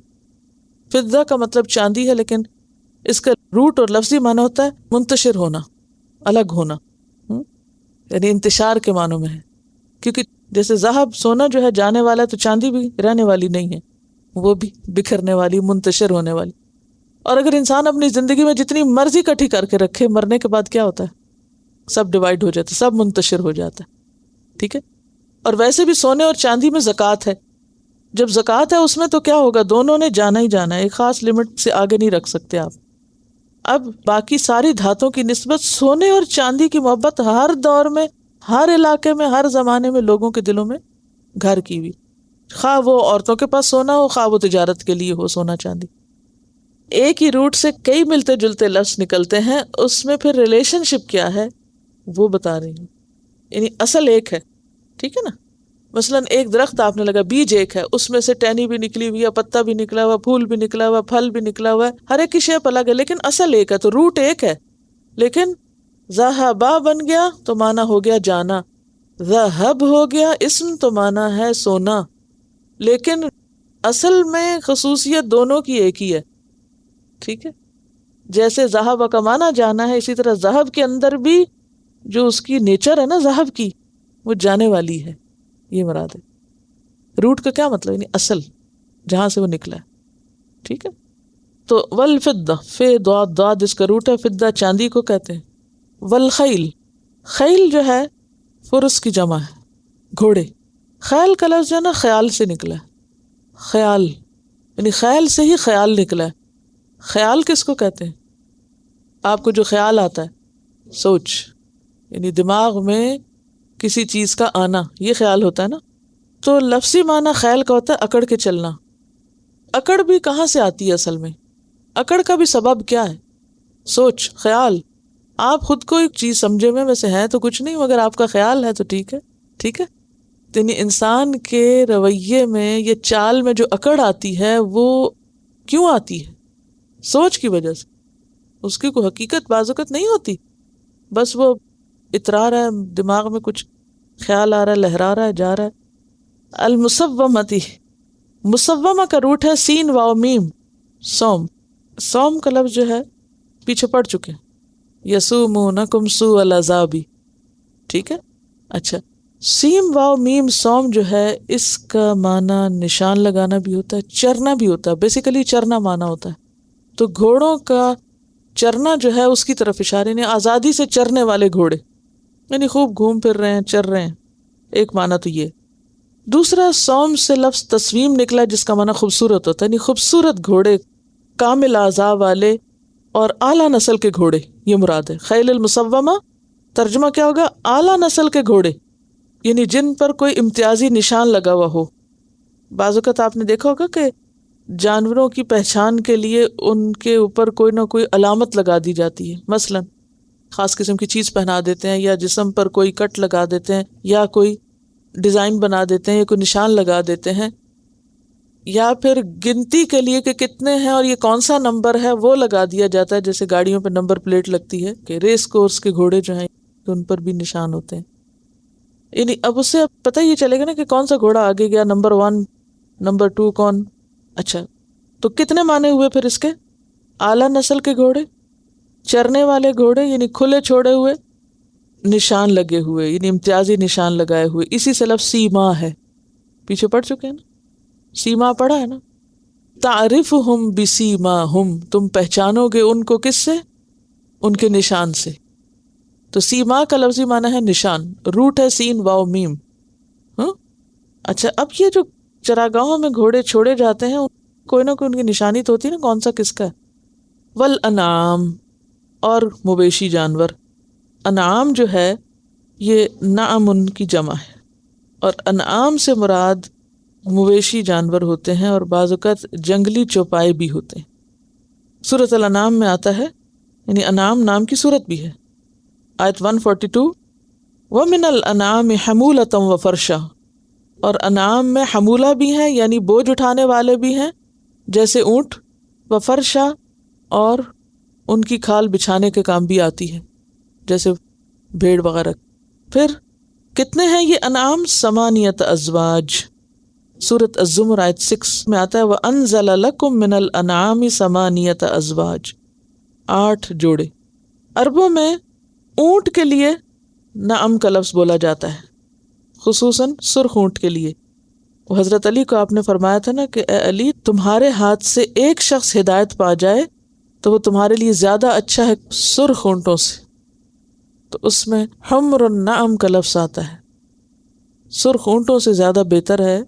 فضہ کا مطلب چاندی ہے، لیکن اس کا روٹ اور لفظی معنی ہوتا ہے منتشر ہونا، الگ ہونا، یعنی انتشار کے معنوں میں ہے. کیونکہ جیسے ذہب سونا جو ہے جانے والا ہے، تو چاندی بھی رہنے والی نہیں ہے، وہ بھی بکھرنے والی، منتشر ہونے والی. اور اگر انسان اپنی زندگی میں جتنی مرضی اکٹھی کر کے رکھے، مرنے کے بعد کیا ہوتا ہے؟ سب ڈیوائیڈ ہو جاتا ہے، سب منتشر ہو جاتا ہے. ٹھیک ہے. اور ویسے بھی سونے اور چاندی میں زکوٰۃ ہے. جب زکوٰۃ ہے اس میں تو کیا ہوگا؟ دونوں نے جانا ہی جانا ہے، ایک خاص لمٹ سے آگے نہیں رکھ سکتے آپ. اب باقی ساری دھاتوں کی نسبت سونے اور چاندی کی محبت ہر دور میں، ہر علاقے میں، ہر زمانے میں لوگوں کے دلوں میں گھر کی ہوئی، خواہ وہ عورتوں کے پاس سونا ہو، خواہ وہ تجارت کے لیے ہو سونا چاندی. ایک ہی روٹ سے کئی ملتے جلتے لفظ نکلتے ہیں، اس میں پھر ریلیشن شپ کیا ہے وہ بتا رہی ہوں. یعنی اصل ایک ہے، ٹھیک ہے نا. مثلاً ایک درخت آپ نے لگا، بیج ایک ہے، اس میں سے ٹہنی بھی نکلی ہوئی ہے، پتا بھی نکلا ہوا، پھول بھی نکلا ہوا، پھل بھی نکلا ہوا ہے، ہر ایک کی شیپ الگ ہے، لیکن اصل ایک ہے. تو روٹ ایک ہے، لیکن ذہبا بن گیا تو معنی ہو گیا جانا، ذہب ہو گیا اسم تو معنی ہے سونا. لیکن اصل میں خصوصیت دونوں کی ایک ہی ہے. ٹھیک ہے. جیسے ذہب کا معنی جانا ہے، اسی طرح ذہب کے اندر بھی جو اس کی نیچر ہے نا ذہب کی، وہ جانے والی ہے، یہ مراد ہے. روٹ کا کیا مطلب؟ یعنی اصل جہاں سے وہ نکلا ہے. ٹھیک ہے. تو والفضہ، فے ضاد ضاد اس کا روٹ ہے، فضہ چاندی کو کہتے ہیں. والخیل، خیل جو ہے فرس کی جمع ہے، گھوڑے. خیل کا لفظ جو ہے نا خیال سے نکلا ہے، خیال یعنی خیل سے ہی خیال نکلا ہے. خیال کس کو کہتے ہیں؟ آپ کو جو خیال آتا ہے، سوچ، یعنی دماغ میں کسی چیز کا آنا، یہ خیال ہوتا ہے نا. تو لفظی معنی خیال کا ہوتا ہے اکڑ کے چلنا، اکڑ بھی کہاں سے آتی ہے اصل میں؟ اکڑ کا بھی سبب کیا ہے؟ سوچ، خیال. آپ خود کو ایک چیز سمجھے میں ویسے ہے تو کچھ نہیں، مگر آپ کا خیال ہے تو ٹھیک ہے. ٹھیک ہے، یعنی انسان کے رویے میں یہ چال میں جو اکڑ آتی ہے وہ کیوں آتی ہے؟ سوچ کی وجہ سے. اس کی کوئی حقیقت بعض اوقات نہیں ہوتی، بس وہ اترا رہا ہے دماغ میں، کچھ خیال آ رہا ہے، لہرا رہا ہے، جا رہا ہے. المسومتی، مسومہ کا روٹ ہے سین واو میم، سوم. سوم کا لفظ جو ہے پیچھے پڑ چکے، یسومونکم سوء العذاب. ٹھیک ہے، اچھا. سیم واو میم سوم جو ہے اس کا معنی نشان لگانا بھی ہوتا ہے، چرنا بھی ہوتا ہے. بیسیکلی چرنا معنی ہوتا ہے. تو گھوڑوں کا چرنا جو ہے اس کی طرف اشارے نے، آزادی سے چرنے والے گھوڑے، یعنی خوب گھوم پھر رہے ہیں، چر رہے ہیں. ایک معنی تو یہ. دوسرا، سوم سے لفظ تسویم نکلا جس کا معنی خوبصورت ہوتا ہے، یعنی خوبصورت گھوڑے، کامل اعضاء والے اور اعلیٰ نسل کے گھوڑے، یہ مراد ہے. خیل المسومہ ترجمہ کیا ہوگا؟ اعلیٰ نسل کے گھوڑے، یعنی جن پر کوئی امتیازی نشان لگا ہوا ہو. بعض اوقات آپ نے دیکھا ہوگا کہ جانوروں کی پہچان کے لیے ان کے اوپر کوئی نہ کوئی علامت لگا دی جاتی ہے. مثلاً خاص قسم کی چیز پہنا دیتے ہیں، یا جسم پر کوئی کٹ لگا دیتے ہیں، یا کوئی ڈیزائن بنا دیتے ہیں، یا کوئی نشان لگا دیتے ہیں، یا پھر گنتی کے لیے کہ کتنے ہیں اور یہ کون سا نمبر ہے وہ لگا دیا جاتا ہے. جیسے گاڑیوں پہ نمبر پلیٹ لگتی ہے کہ ریس کورس کے گھوڑے جو ہیں ان پر بھی نشان ہوتے ہیں. یعنی اب اس سے پتہ یہ چلے گا نا کہ کون سا گھوڑا آگے گیا، نمبر 1 نمبر 2 کون. اچھا، تو کتنے معنی ہوئے پھر اس کے؟ اعلیٰ نسل کے گھوڑے، چرنے والے گھوڑے یعنی کھلے چھوڑے ہوئے، نشان لگے ہوئے یعنی امتیازی نشان لگائے ہوئے. اسی سے لفظ سیما ہے، پیچھے پڑ چکے ہیں نا، سیما پڑھا ہے نا. تعرفہم بسیماہم، تم پہچانو گے ان کو کس سے؟ ان کے نشان سے. تو سیما کا لفظی معنی ہے نشان، روٹ ہے سین واو میم. اچھا، اب یہ جو چراگاہوں میں گھوڑے چھوڑے جاتے ہیں کوئی نہ کوئی ان کی نشانی تو ہوتی ہے نا، کون سا کس کا ہے. والانعام، اور مویشی جانور. انعام جو ہے یہ نعم کی جمع ہے، اور انعام سے مراد مویشی جانور ہوتے ہیں، اور بعض اوقات جنگلی چوپائے بھی ہوتے ہیں. سورۃ الانعام میں آتا ہے، یعنی انعام نام کی سورت بھی ہے. آیت 142، وَمِنَ الْأَنْعَامِ حَمُولَةً وَفَرْشًا، اور انعام میں حمولہ بھی ہیں یعنی بوجھ اٹھانے والے بھی ہیں جیسے اونٹ، وفرشا، اور ان کی کھال بچھانے کے کام بھی آتی ہے جیسے بھیڑ وغیرہ. پھر کتنے ہیں یہ انعام؟ 8 ازواج. سورۃ الزمر آیت 6 میں آتا ہے وَأَنزَلَ لَكُم مِّنَ الْأَنْعَامِ 8 ازواج، 8 جوڑے. عربوں میں اونٹ کے لیے نعم کا لفظ بولا جاتا ہے، خصوصاً سرخ اونٹ کے لیے. وہ حضرت علی کو آپ نے فرمایا تھا نا کہ اے علی، تمہارے ہاتھ سے ایک شخص ہدایت پا جائے تو وہ تمہارے لیے زیادہ اچھا ہے سرخ اونٹوں سے. تو اس میں حمر النعم کا لفظ آتا ہے. سرخ اونٹوں سے زیادہ بہتر ہے،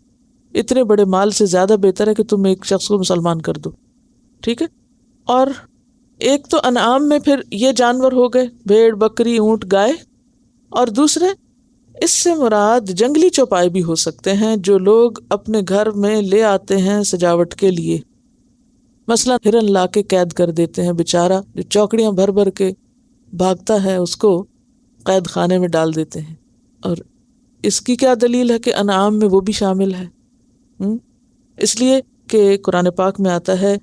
اتنے بڑے مال سے زیادہ بہتر ہے کہ تم ایک شخص کو مسلمان کر دو. ٹھیک ہے. اور ایک تو انعام میں پھر یہ جانور ہو گئے، بھیڑ، بکری، اونٹ، گائے. اور دوسرے اس سے مراد جنگلی چوپائے بھی ہو سکتے ہیں جو لوگ اپنے گھر میں لے آتے ہیں سجاوٹ کے لیے. مثلا ہرن لا کے قید کر دیتے ہیں، بیچارہ جو چوکڑیاں بھر بھر کے بھاگتا ہے اس کو قید خانے میں ڈال دیتے ہیں. اور اس کی کیا دلیل ہے کہ انعام میں وہ بھی شامل ہے؟ اس لیے کہ قرآن پاک میں آتا ہے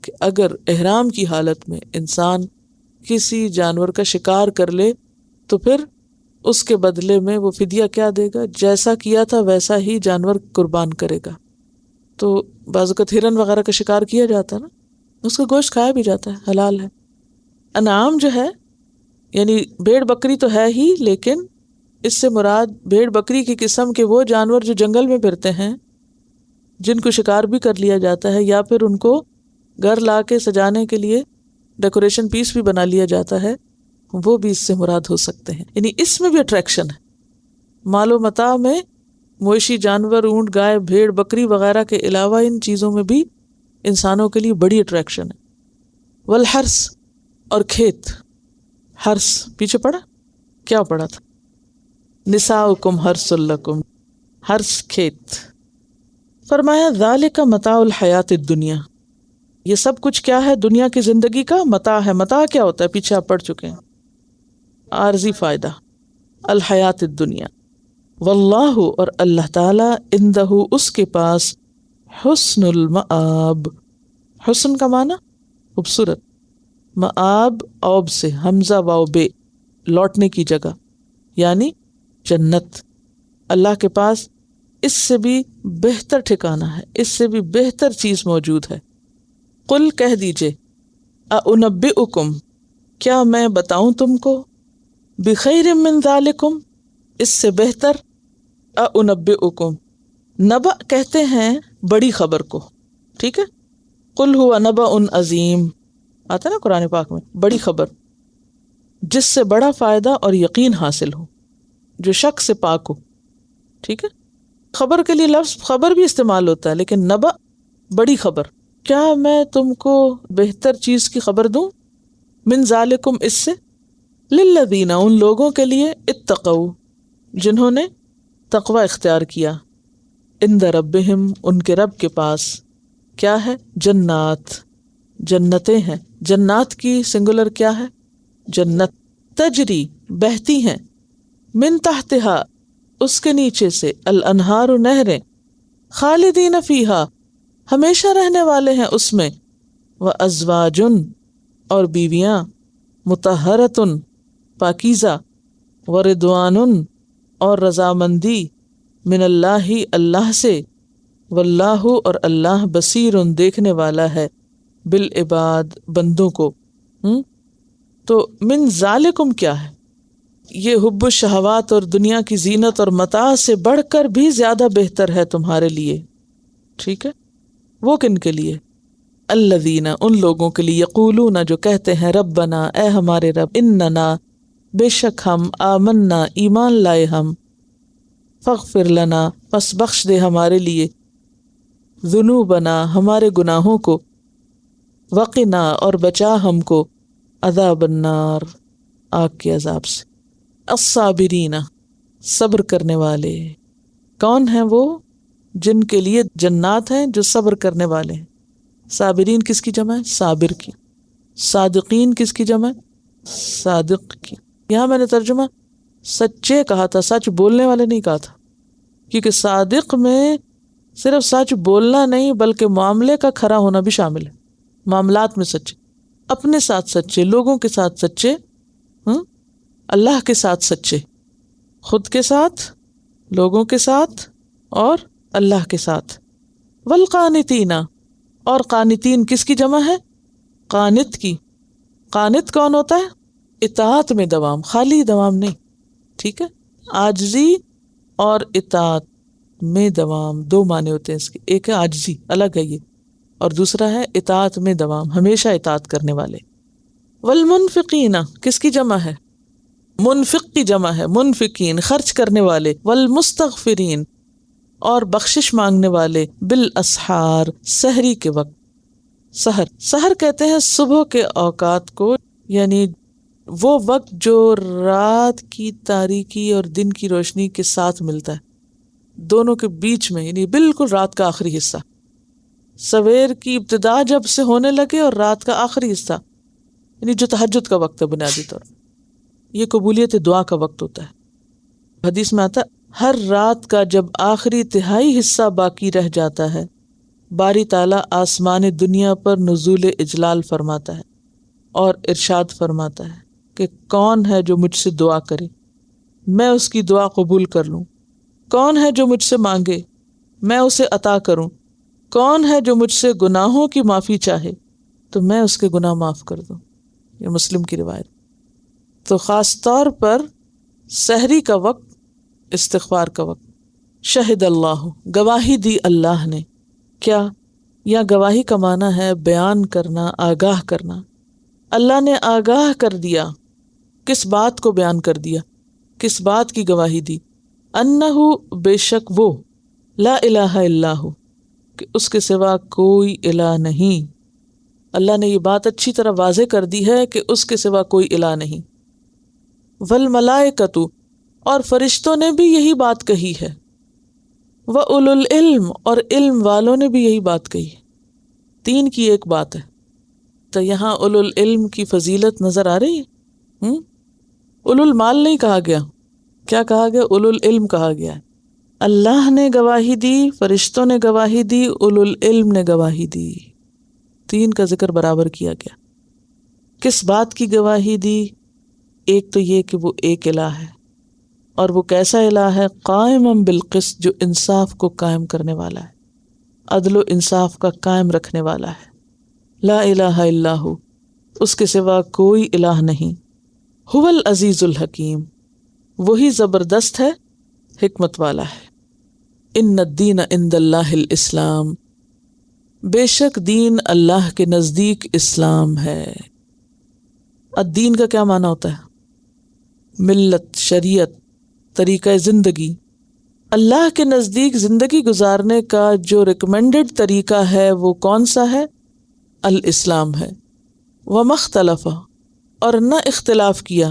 کہ اگر احرام کی حالت میں انسان کسی جانور کا شکار کر لے تو پھر اس کے بدلے میں وہ فدیہ کیا دے گا؟ جیسا کیا تھا ویسا ہی جانور قربان کرے گا. تو بعض اوقات ہرن وغیرہ کا شکار کیا جاتا ہے نا، اس کا گوشت کھایا بھی جاتا ہے، حلال ہے. انعام جو ہے یعنی بھیڑ بکری تو ہے ہی، لیکن اس سے مراد بھیڑ بکری کی قسم کے وہ جانور جو جنگل میں پھرتے ہیں، جن کو شکار بھی کر لیا جاتا ہے، یا پھر ان کو گھر لا کے سجانے کے لیے ڈیکوریشن پیس بھی بنا لیا جاتا ہے، وہ بھی اس سے مراد ہو سکتے ہیں. یعنی اس میں بھی اٹریکشن ہے. مال و متاع میں مویشی جانور، اونٹ، گائے، بھیڑ، بکری وغیرہ کے علاوہ ان چیزوں میں بھی انسانوں کے لیے بڑی اٹریکشن ہے. والحرث، اور کھیت. حرث پیچھے پڑا، کیا پڑا تھا؟ نساؤکم حرث لکم، حرث کھیت. فرمایا ذالک متاع الحیات الدنیا، یہ سب کچھ کیا ہے؟ دنیا کی زندگی کا متاع ہے۔ متاع کیا ہوتا ہے؟ پیچھے آپ پڑھ چکے ہیں، عارضی فائدہ، الحیات الدنیا۔ واللہ، اور اللہ تعالی، عندہ، اس کے پاس، حسن المآب، حسن کا معنی خوبصورت، مآب اوب سے، حمزہ واو بے، لوٹنے کی جگہ، یعنی جنت۔ اللہ کے پاس اس سے بھی بہتر ٹھکانہ ہے، اس سے بھی بہتر چیز موجود ہے۔ قل، کہہ دیجئے، اُنبئکم، کیا میں بتاؤں تم کو، بخیر من ذالکم، اس سے بہتر، اُنبئکم، نبأ کہتے ہیں بڑی خبر کو، ٹھیک ہے؟ قل ہوا نبأ عظیم، آتا ہے نا قرآن پاک میں، بڑی خبر جس سے بڑا فائدہ اور یقین حاصل ہو، جو شک سے پاک ہو، ٹھیک ہے؟ خبر کے لیے لفظ خبر بھی استعمال ہوتا ہے، لیکن نبأ بڑی خبر، کیا میں تم کو بہتر چیز کی خبر دوں، من ذالکم، اس سے، للذین، ان لوگوں کے لیے، اتقوا، جنہوں نے تقوی اختیار کیا، عند ربہم، ان کے رب کے پاس، کیا ہے؟ جنات، جنتیں ہیں۔ جنات کی سنگولر کیا ہے؟ جنت، تجری، بہتی ہیں، من تحتہا، اس کے نیچے سے، الانہار، نہریں، خالدین فیہا، ہمیشہ رہنے والے ہیں اس میں، وازواج، اور بیویاں، مطہرۃ، پاکیزہ، ورضوان، اور رضامندی، من اللہ، اللہ سے، واللہ، اور اللہ، بصیر، دیکھنے والا ہے، بالعباد، بندوں کو۔ تو من ذالکم کیا ہے؟ یہ حب الشہوات اور دنیا کی زینت اور متاع سے بڑھ کر بھی زیادہ بہتر ہے تمہارے لیے، ٹھیک ہے؟ وہ کن کے لیے؟ الذین، ان لوگوں کے لیے، یقولون، جو کہتے ہیں، ربنا، اے ہمارے رب، اننا، بے شک ہم، آمنا، ایمان لائے ہم، فاغفر لنا، پس بخش دے ہمارے لیے، ذنوبنا، ہمارے گناہوں کو، وقنا، اور بچا ہم کو، عذاب النار، آگ کے عذاب سے، الصابرین، صبر کرنے والے۔ کون ہیں وہ؟ جن کے لیے جنات ہیں، جو صبر کرنے والے ہیں۔ صابرین کس کی جمع ہے؟ صابر کی۔ صادقین کس کی جمع ہے؟ صادق کی۔ یہاں میں نے ترجمہ سچے کہا تھا، سچ بولنے والے نہیں کہا تھا، کیونکہ صادق میں صرف سچ بولنا نہیں بلکہ معاملے کا کھرا ہونا بھی شامل ہے۔ معاملات میں سچے، اپنے ساتھ سچے، لوگوں کے ساتھ سچے، اللہ کے ساتھ سچے، خود کے ساتھ، لوگوں کے ساتھ، اور اللہ کے ساتھ۔ والقانتین، اور قانتین کس کی جمع ہے؟ قانت کی۔ قانت کون ہوتا ہے؟ اطاعت میں دوام، خالی دوام نہیں، ٹھیک ہے؟ عاجزی اور اطاعت میں دوام، دو معنی ہوتے ہیں اس کے، ایک ہے عاجزی، الگ ہے یہ، اور دوسرا ہے اطاعت میں دوام، ہمیشہ اطاعت کرنے والے۔ والمنفقین کس کی جمع ہے؟ منفق کی جمع ہے، منفقین، خرچ کرنے والے، والمستغفرین، اور بخشش مانگنے والے، بالاسحار، سحری کے وقت۔ سحر، سحر کہتے ہیں صبح کے اوقات کو، یعنی وہ وقت جو رات کی تاریکی اور دن کی روشنی کے ساتھ ملتا ہے، دونوں کے بیچ میں، یعنی بالکل رات کا آخری حصہ، سویر کی ابتدا جب سے ہونے لگے اور رات کا آخری حصہ، یعنی جو تہجد کا وقت ہے بنیادی طور پر، یہ قبولیت دعا کا وقت ہوتا ہے۔ حدیث میں آتا ہے ہر رات کا جب آخری تہائی حصہ باقی رہ جاتا ہے، باری تعالیٰ آسمان دنیا پر نزول اجلال فرماتا ہے اور ارشاد فرماتا ہے کہ کون ہے جو مجھ سے دعا کرے، میں اس کی دعا قبول کر لوں، کون ہے جو مجھ سے مانگے، میں اسے عطا کروں، کون ہے جو مجھ سے گناہوں کی معافی چاہے تو میں اس کے گناہ معاف کر دوں۔ یہ مسلم کی روایت۔ تو خاص طور پر سحری کا وقت، استغفار کا وقت۔ شہد اللہ، گواہی دی اللہ نے، کیا؟ یا گواہی کا معنی ہے بیان کرنا، آگاہ کرنا۔ اللہ نے آگاہ کر دیا، کس بات کو بیان کر دیا، کس بات کی گواہی دی؟ انہو، بے شک وہ، لا الہ الا ہو، کہ اس کے سوا کوئی الہ نہیں۔ اللہ نے یہ بات اچھی طرح واضح کر دی ہے کہ اس کے سوا کوئی الہ نہیں۔ والملائکۃ، اور فرشتوں نے بھی یہی بات کہی ہے۔ وَأُولُو الْعِلْمِ اور علم والوں نے بھی یہی بات کہی. 3 کی ایک بات ہے. تو یہاں اولو العلم کی فضیلت نظر آ رہی ہے. اولو المال نہیں کہا گیا، کیا کہا گیا؟ اولو العلم کہا گیا ہے. اللہ نے گواہی دی، فرشتوں نے گواہی دی، اولو العلم نے گواہی دی. 3 کا ذکر برابر کیا گیا. کس بات کی گواہی دی؟ ایک تو یہ کہ وہ ایک الہ ہے، اور وہ کیسا الہ ہے؟ قائما بالقسط، جو انصاف کو قائم کرنے والا ہے، عدل و انصاف کا قائم رکھنے والا ہے. لا الہ الا ہو، اس کے سوا کوئی الہ نہیں. هو العزیز الحکیم، وہی زبردست ہے، حکمت والا ہے. ان الدین عند اللہ الاسلام، بے شک دین اللہ کے نزدیک اسلام ہے. الدین کا کیا معنی ہوتا ہے؟ ملت، شریعت، طریقہ زندگی. اللہ کے نزدیک زندگی گزارنے کا جو ریکمینڈڈ طریقہ ہے وہ کون سا ہے؟ الاسلام ہے. وما اختلف، اور نہ اختلاف کیا،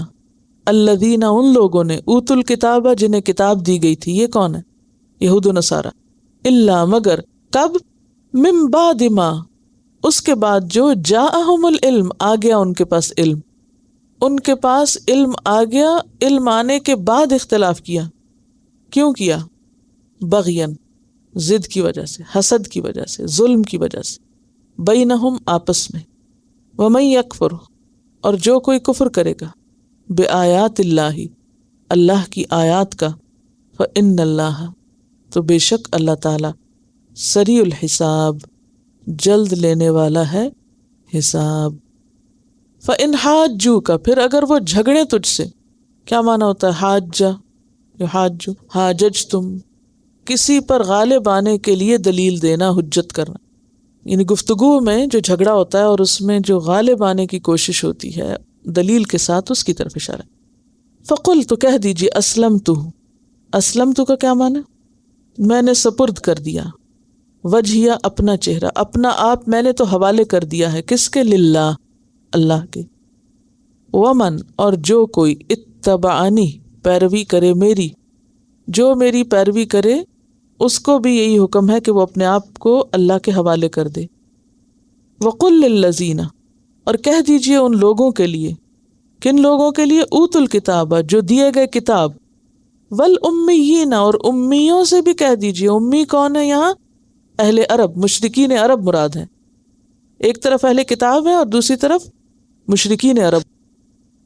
الذین، ان لوگوں نے، اوتوا الکتاب، جنہیں کتاب دی گئی تھی. یہ کون ہے؟ یہود و نصارہ. الا، مگر، کب؟ من بعد ما، اس کے بعد جو، جاءہم العلم، آ گیا ان کے پاس علم. ان کے پاس علم آ گیا، علم آنے کے بعد اختلاف کیا. کیوں کیا؟ بغین، ضد کی وجہ سے، حسد کی وجہ سے، ظلم کی وجہ سے. بینہم، آپس میں. ومن یکفر، اور جو کوئی کفر کرے گا، بآیات اللہ، اللہ کی آیات کا، فإن اللہ، تو بے شک اللہ تعالی، سریع الحساب، جلد لینے والا ہے حساب. فإن حاجوک، پھر اگر وہ جھگڑے تجھ سے. کیا معنی ہوتا ہے حاجہ؟ یحاجو، حاججتم، کسی پر غالب آنے کے لیے دلیل دینا، حجت کرنا. یعنی گفتگو میں جو جھگڑا ہوتا ہے اور اس میں جو غالب آنے کی کوشش ہوتی ہے دلیل کے ساتھ، اس کی طرف اشارہ. فقل، تو کہہ دیجیے، اسلمت، اسلمت کا کیا معنی؟ میں نے سپرد کر دیا. وجہیہ، اپنا چہرہ، اپنا آپ میں نے تو حوالے کر دیا ہے. کس کے؟ للہ، اللہ کے. ومن، اور جو کوئی، اتبعنی، پیروی کرے میری، جو میری پیروی کرے اس کو بھی یہی حکم ہے کہ وہ اپنے آپ کو اللہ کے حوالے کر دے. وقل للذین، اور کہہ دیجئے ان لوگوں کے لیے. کن لوگوں کے لیے؟ اوتوا الکتاب، جو دیے گئے کتاب. والامیین، اور امیوں سے بھی کہہ دیجئے. امی کون ہے یہاں؟ اہل عرب، مشرکین عرب مراد ہیں. ایک طرف اہل کتاب ہے اور دوسری طرف مشرکین عرب.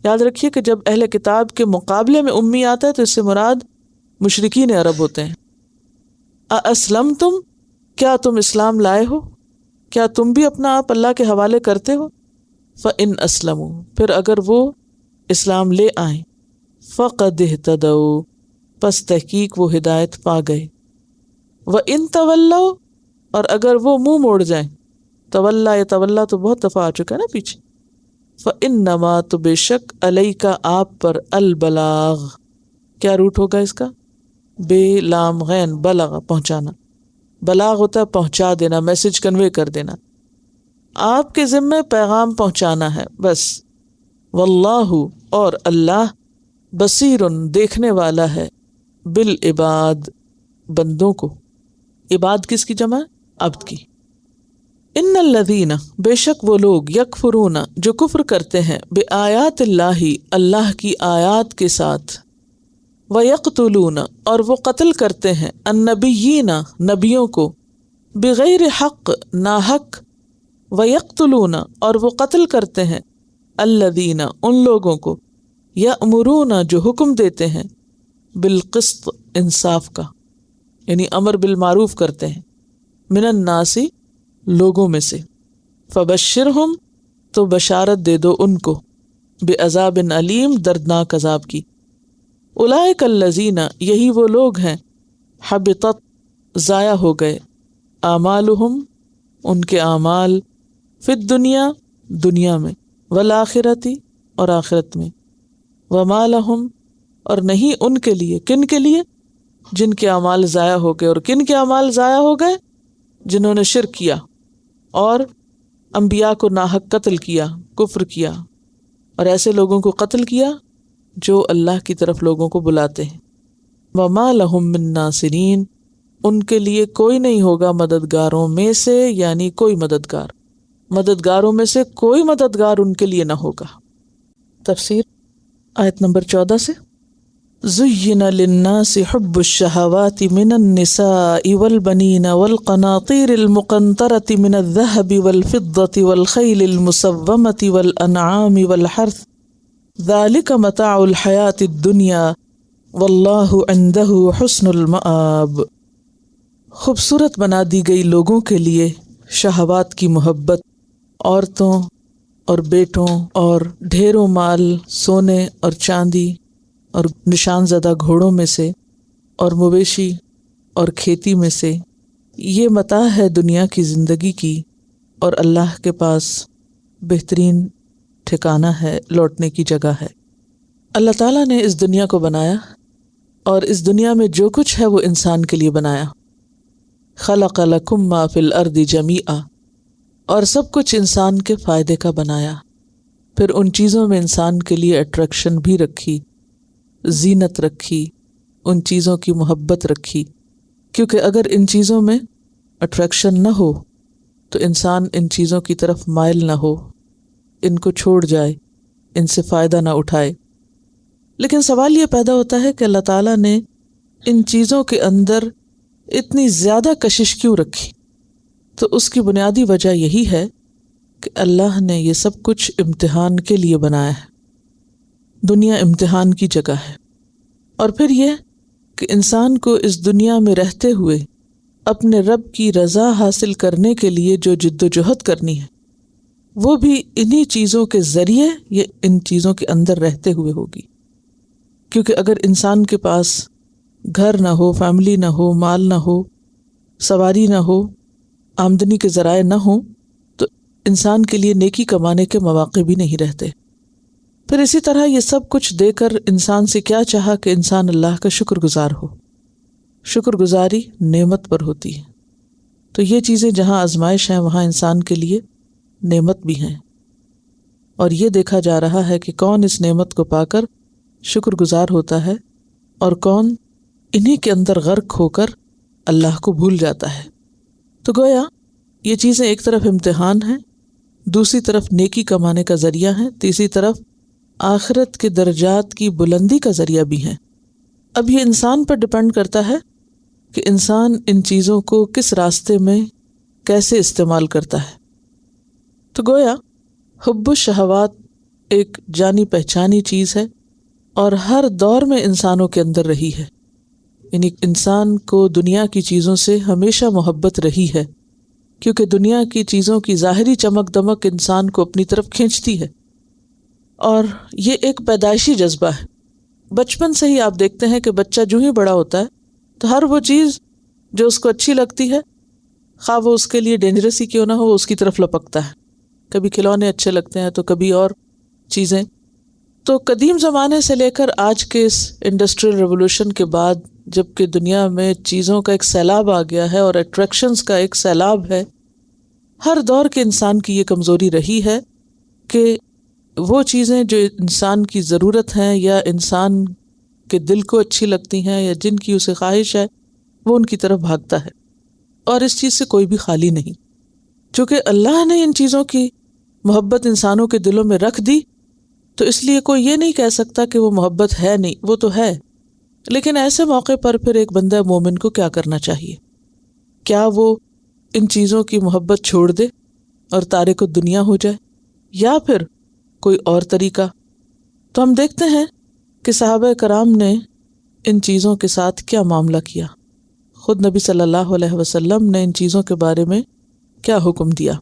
یاد رکھیے کہ جب اہل کتاب کے مقابلے میں امی آتا ہے تو اس سے مراد مشرکین عرب ہوتے ہیں. اسلمتم، کیا تم اسلام لائے ہو؟ کیا تم بھی اپنا آپ اللہ کے حوالے کرتے ہو؟ فإن اسلموا، پھر اگر وہ اسلام لے آئیں. فقد اہتدوا، پس تحقیق وہ ہدایت پا گئے. وإن تولوا، اور اگر وہ منہ موڑ جائیں. تولا یا تولا تو بہت دفعہ آ چکا ہے نا پیچھے. فإنما، تو بے شک، علیک، آپ پر، البلاغ، کیا روٹ ہوگا اس کا؟ بے لام غین، بلغ، پہنچانا. بلاغ ہوتا ہے پہنچا دینا، میسج کنوے کر دینا. آپ کے ذمے پیغام پہنچانا ہے بس. واللہ، اور اللہ، بصیر، دیکھنے والا ہے، بالعباد، بندوں کو. عباد کس کی جمع؟ عبد کی. ان الذین، بے شک وہ لوگ، یکفرون، جو کفر کرتے ہیں، بآیات اللہ، اللہ کی آیات کے ساتھ. وَيَقْتُلُونَ، اور وہ قتل کرتے ہیں، النبیین، نبیوں کو، بغیر حق، ناحق. وَيَقْتُلُونَ، اور وہ قتل کرتے ہیں، الذین، ان لوگوں کو، یأمرون، جو حکم دیتے ہیں، بالقسط، انصاف کا، یعنی امر بالمعروف کرتے ہیں، من الناس، لوگوں میں سے. فبشرہم، تو بشارت دے دو ان کو، بعذاب علیم، دردناک عذاب کی. اولئک الذین، یہی وہ لوگ ہیں، حبطت، ضائع ہو گئے، اعمالہم، ان کے اعمال، فی الدنیا، دنیا میں، والآخرۃ، اور آخرت میں. وما لہم، اور نہیں ان کے لیے. کن کے لیے؟ جن کے اعمال ضائع ہو گئے. اور کن کے اعمال ضائع ہو گئے؟ جنہوں نے شرک کیا اور انبیاء کو ناحق قتل کیا، کفر کیا، اور ایسے لوگوں کو قتل کیا جو اللہ کی طرف لوگوں کو بلاتے ہیں. وما لہم من ناصرین، ان کے لیے کوئی نہیں ہوگا مددگاروں میں سے، یعنی کوئی مددگاروں میں سے کوئی مددگار ان کے لیے نہ ہوگا۔ تفسیر آیت نمبر 14 سے، زُيِّنَ لِلنَّاسِ حُبُّ الشَّهَوَاتِ مِنَ النِّسَاءِ وَالْبَنِينَ وَالْقَنَاطِيرِ الْمُقَنطَرَةِ مِنَ الذَّهَبِ وَالْفِضَّةِ وَالْخَيْلِ الْمُسَوَّمَةِ وَالْأَنْعَامِ وَالْحَرْثِ ذَلِكَ مَتَاعُ الْحَيَاةِ الدُّنْيَا وَاللَّهُ عِندَهُ حُسْنُ الْمَآبِ۔ خوبصورت بنا دی گئی لوگوں کے لیے شہوات کی محبت، عورتوں اور بیٹوں اور ڈھیروں مال، سونے اور چاندی اور نشان زدہ گھوڑوں میں سے اور مویشی اور کھیتی میں سے، یہ متاع ہے دنیا کی زندگی کی، اور اللہ کے پاس بہترین ٹھکانہ ہے، لوٹنے کی جگہ ہے۔ اللہ تعالیٰ نے اس دنیا کو بنایا، اور اس دنیا میں جو کچھ ہے وہ انسان کے لیے بنایا۔ خلق لکم ما فی الارض جمیعا، اور سب کچھ انسان کے فائدے کا بنایا۔ پھر ان چیزوں میں انسان کے لیے اٹریکشن بھی رکھی، زینت رکھی، ان چیزوں کی محبت رکھی، کیونکہ اگر ان چیزوں میں اٹریکشن نہ ہو تو انسان ان چیزوں کی طرف مائل نہ ہو، ان کو چھوڑ جائے، ان سے فائدہ نہ اٹھائے۔ لیکن سوال یہ پیدا ہوتا ہے کہ اللہ تعالیٰ نے ان چیزوں کے اندر اتنی زیادہ کشش کیوں رکھی؟ تو اس کی بنیادی وجہ یہی ہے کہ اللہ نے یہ سب کچھ امتحان کے لیے بنایا ہے۔ دنیا امتحان کی جگہ ہے، اور پھر یہ کہ انسان کو اس دنیا میں رہتے ہوئے اپنے رب کی رضا حاصل کرنے کے لیے جو جد و جہد کرنی ہے، وہ بھی انہی چیزوں کے ذریعے یا ان چیزوں کے اندر رہتے ہوئے ہوگی۔ کیونکہ اگر انسان کے پاس گھر نہ ہو، فیملی نہ ہو، مال نہ ہو، سواری نہ ہو، آمدنی کے ذرائع نہ ہوں، تو انسان کے لیے نیکی کمانے کے مواقع بھی نہیں رہتے۔ پھر اسی طرح یہ سب کچھ دے کر انسان سے کیا چاہا کہ انسان اللہ کا شکر گزار ہو۔ شکر گزاری نعمت پر ہوتی ہے، تو یہ چیزیں جہاں آزمائش ہیں وہاں انسان کے لیے نعمت بھی ہیں، اور یہ دیکھا جا رہا ہے کہ کون اس نعمت کو پا کر شکر گزار ہوتا ہے اور کون انہی کے اندر غرق ہو کر اللہ کو بھول جاتا ہے۔ تو گویا یہ چیزیں ایک طرف امتحان ہیں، دوسری طرف نیکی کمانے کا ذریعہ ہیں، تیسری طرف آخرت کے درجات کی بلندی کا ذریعہ بھی ہیں۔ اب یہ انسان پر ڈپینڈ کرتا ہے کہ انسان ان چیزوں کو کس راستے میں کیسے استعمال کرتا ہے۔ تو گویا حب الشہوات ایک جانی پہچانی چیز ہے، اور ہر دور میں انسانوں کے اندر رہی ہے، یعنی انسان کو دنیا کی چیزوں سے ہمیشہ محبت رہی ہے، کیونکہ دنیا کی چیزوں کی ظاہری چمک دمک انسان کو اپنی طرف کھینچتی ہے، اور یہ ایک پیدائشی جذبہ ہے۔ بچپن سے ہی آپ دیکھتے ہیں کہ بچہ جو ہی بڑا ہوتا ہے تو ہر وہ چیز جو اس کو اچھی لگتی ہے، خواہ وہ اس کے لیے ڈینجرس ہی کیوں نہ ہو، وہ اس کی طرف لپکتا ہے۔ کبھی کھلونے اچھے لگتے ہیں تو کبھی اور چیزیں۔ تو قدیم زمانے سے لے کر آج کے اس انڈسٹریل ریولوشن کے بعد، جب کہ دنیا میں چیزوں کا ایک سیلاب آ گیا ہے اور اٹریکشنز کا ایک سیلاب ہے، ہر دور کے انسان کی یہ کمزوری رہی ہے کہ وہ چیزیں جو انسان کی ضرورت ہیں یا انسان کے دل کو اچھی لگتی ہیں یا جن کی اسے خواہش ہے، وہ ان کی طرف بھاگتا ہے، اور اس چیز سے کوئی بھی خالی نہیں۔ چونکہ اللہ نے ان چیزوں کی محبت انسانوں کے دلوں میں رکھ دی، تو اس لیے کوئی یہ نہیں کہہ سکتا کہ وہ محبت ہے نہیں، وہ تو ہے۔ لیکن ایسے موقع پر پھر ایک بندہ مومن کو کیا کرنا چاہیے؟ کیا وہ ان چیزوں کی محبت چھوڑ دے اور تارک الدنیا ہو جائے، یا پھر کوئی اور طریقہ؟ تو ہم دیکھتے ہیں کہ صحابہ کرام نے ان چیزوں کے ساتھ کیا معاملہ کیا۔ خود نبی صلی اللہ علیہ وسلم نے ان چیزوں کے بارے میں کیا حکم دیا۔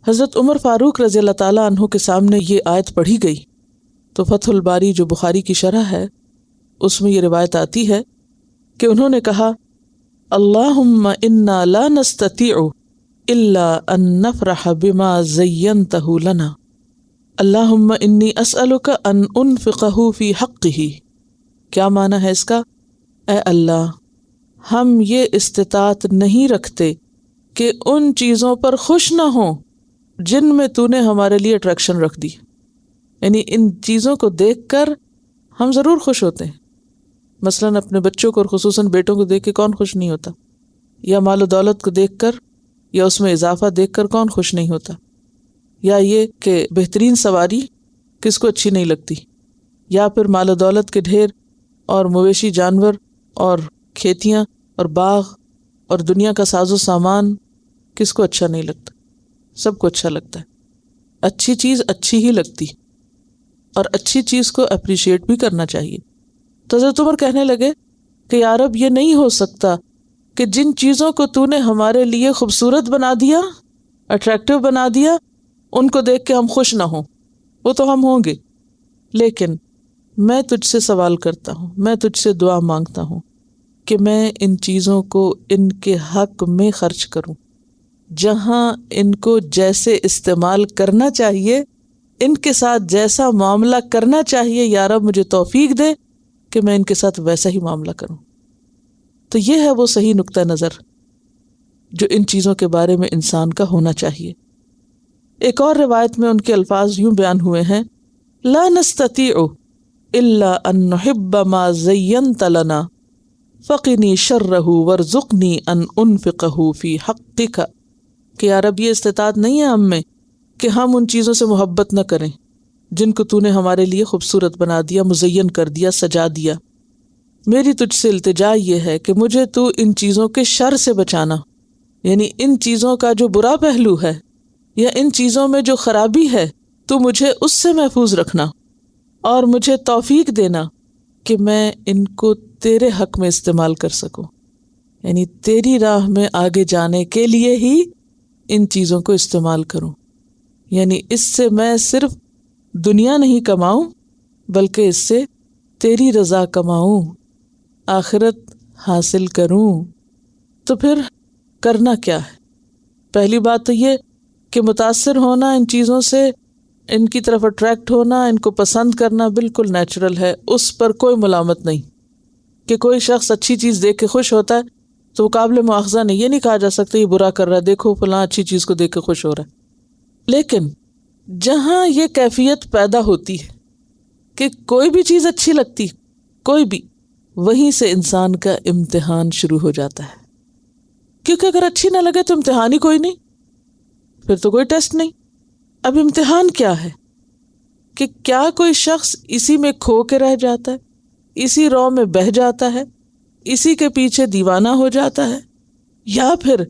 حضرت عمر فاروق رضی اللہ تعالیٰ عنہ کے سامنے یہ آیت پڑھی گئی تو فتح الباری جو بخاری کی شرح ہے اس میں یہ روایت آتی ہے کہ انہوں نے کہا، اللہم انا لا نستطیع الا ان نفرح بما زینتہ لنا، اللہم انی اسألک ان انفقہ فی حقہ۔ کیا معنی ہے اس کا؟ اے اللہ، ہم یہ استطاعت نہیں رکھتے کہ ان چیزوں پر خوش نہ ہوں جن میں تو نے ہمارے لیے اٹریکشن رکھ دی۔ یعنی ان چیزوں کو دیکھ کر ہم ضرور خوش ہوتے ہیں، مثلاً اپنے بچوں کو اور خصوصاً بیٹوں کو دیکھ کے کون خوش نہیں ہوتا؟ یا مال و دولت کو دیکھ کر یا اس میں اضافہ دیکھ کر کون خوش نہیں ہوتا؟ یا یہ کہ بہترین سواری کس کو اچھی نہیں لگتی؟ یا پھر مال و دولت کے ڈھیر اور مویشی جانور اور کھیتیاں اور باغ اور دنیا کا ساز و سامان کس کو اچھا نہیں لگتا؟ سب کو اچھا لگتا ہے. اچھی چیز اچھی ہی لگتی اور اچھی چیز کو اپریشیٹ بھی کرنا چاہیے. تو حضرت عمر کہنے لگے کہ یا رب یہ نہیں ہو سکتا کہ جن چیزوں کو تو نے ہمارے لیے خوبصورت بنا دیا، اٹریکٹیو بنا دیا، ان کو دیکھ کے ہم خوش نہ ہوں. وہ تو ہم ہوں گے، لیکن میں تجھ سے سوال کرتا ہوں، میں تجھ سے دعا مانگتا ہوں کہ میں ان چیزوں کو ان کے حق میں خرچ کروں، جہاں ان کو جیسے استعمال کرنا چاہیے، ان کے ساتھ جیسا معاملہ کرنا چاہیے، یا رب مجھے توفیق دے کہ میں ان کے ساتھ ویسا ہی معاملہ کروں. تو یہ ہے وہ صحیح نقطہ نظر جو ان چیزوں کے بارے میں انسان کا ہونا چاہیے. ایک اور روایت میں ان کے الفاظ یوں بیان ہوئے ہیں: لا نستطيع الا ان نحب ما زینت لنا فقنی شرہ وارزقنی ان انفقہ فی حقک. کہ یا رب یہ استطاعت نہیں ہے ہم میں کہ ہم ان چیزوں سے محبت نہ کریں جن کو تو نے ہمارے لیے خوبصورت بنا دیا، مزین کر دیا، سجا دیا. میری تجھ سے التجا یہ ہے کہ مجھے تو ان چیزوں کے شر سے بچانا، یعنی ان چیزوں کا جو برا پہلو ہے یا ان چیزوں میں جو خرابی ہے تو مجھے اس سے محفوظ رکھنا، اور مجھے توفیق دینا کہ میں ان کو تیرے حق میں استعمال کر سکوں، یعنی تیری راہ میں آگے جانے کے لیے ہی ان چیزوں کو استعمال کروں. یعنی اس سے میں صرف دنیا نہیں کماؤں بلکہ اس سے تیری رضا کماؤں، آخرت حاصل کروں. تو پھر کرنا کیا ہے؟ پہلی بات تو یہ کہ متاثر ہونا ان چیزوں سے، ان کی طرف اٹریکٹ ہونا، ان کو پسند کرنا بالکل نیچرل ہے، اس پر کوئی ملامت نہیں. کہ کوئی شخص اچھی چیز دیکھ کے خوش ہوتا ہے تو وہ قابل مواخذہ نہیں، یہ نہیں کہا جا سکتا یہ برا کر رہا ہے، دیکھو فلاں اچھی چیز کو دیکھ کے خوش ہو رہا ہے. لیکن جہاں یہ کیفیت پیدا ہوتی ہے کہ کوئی بھی چیز اچھی لگتی، کوئی بھی، وہیں سے انسان کا امتحان شروع ہو جاتا ہے. کیونکہ اگر اچھی نہ لگے تو امتحان ہی کوئی نہیں، پھر تو کوئی ٹیسٹ نہیں. اب امتحان کیا ہے کہ کیا کوئی شخص اسی میں کھو کے رہ جاتا ہے، اسی رو میں بہہ جاتا ہے، اسی کے پیچھے دیوانہ ہو جاتا ہے، یا پھر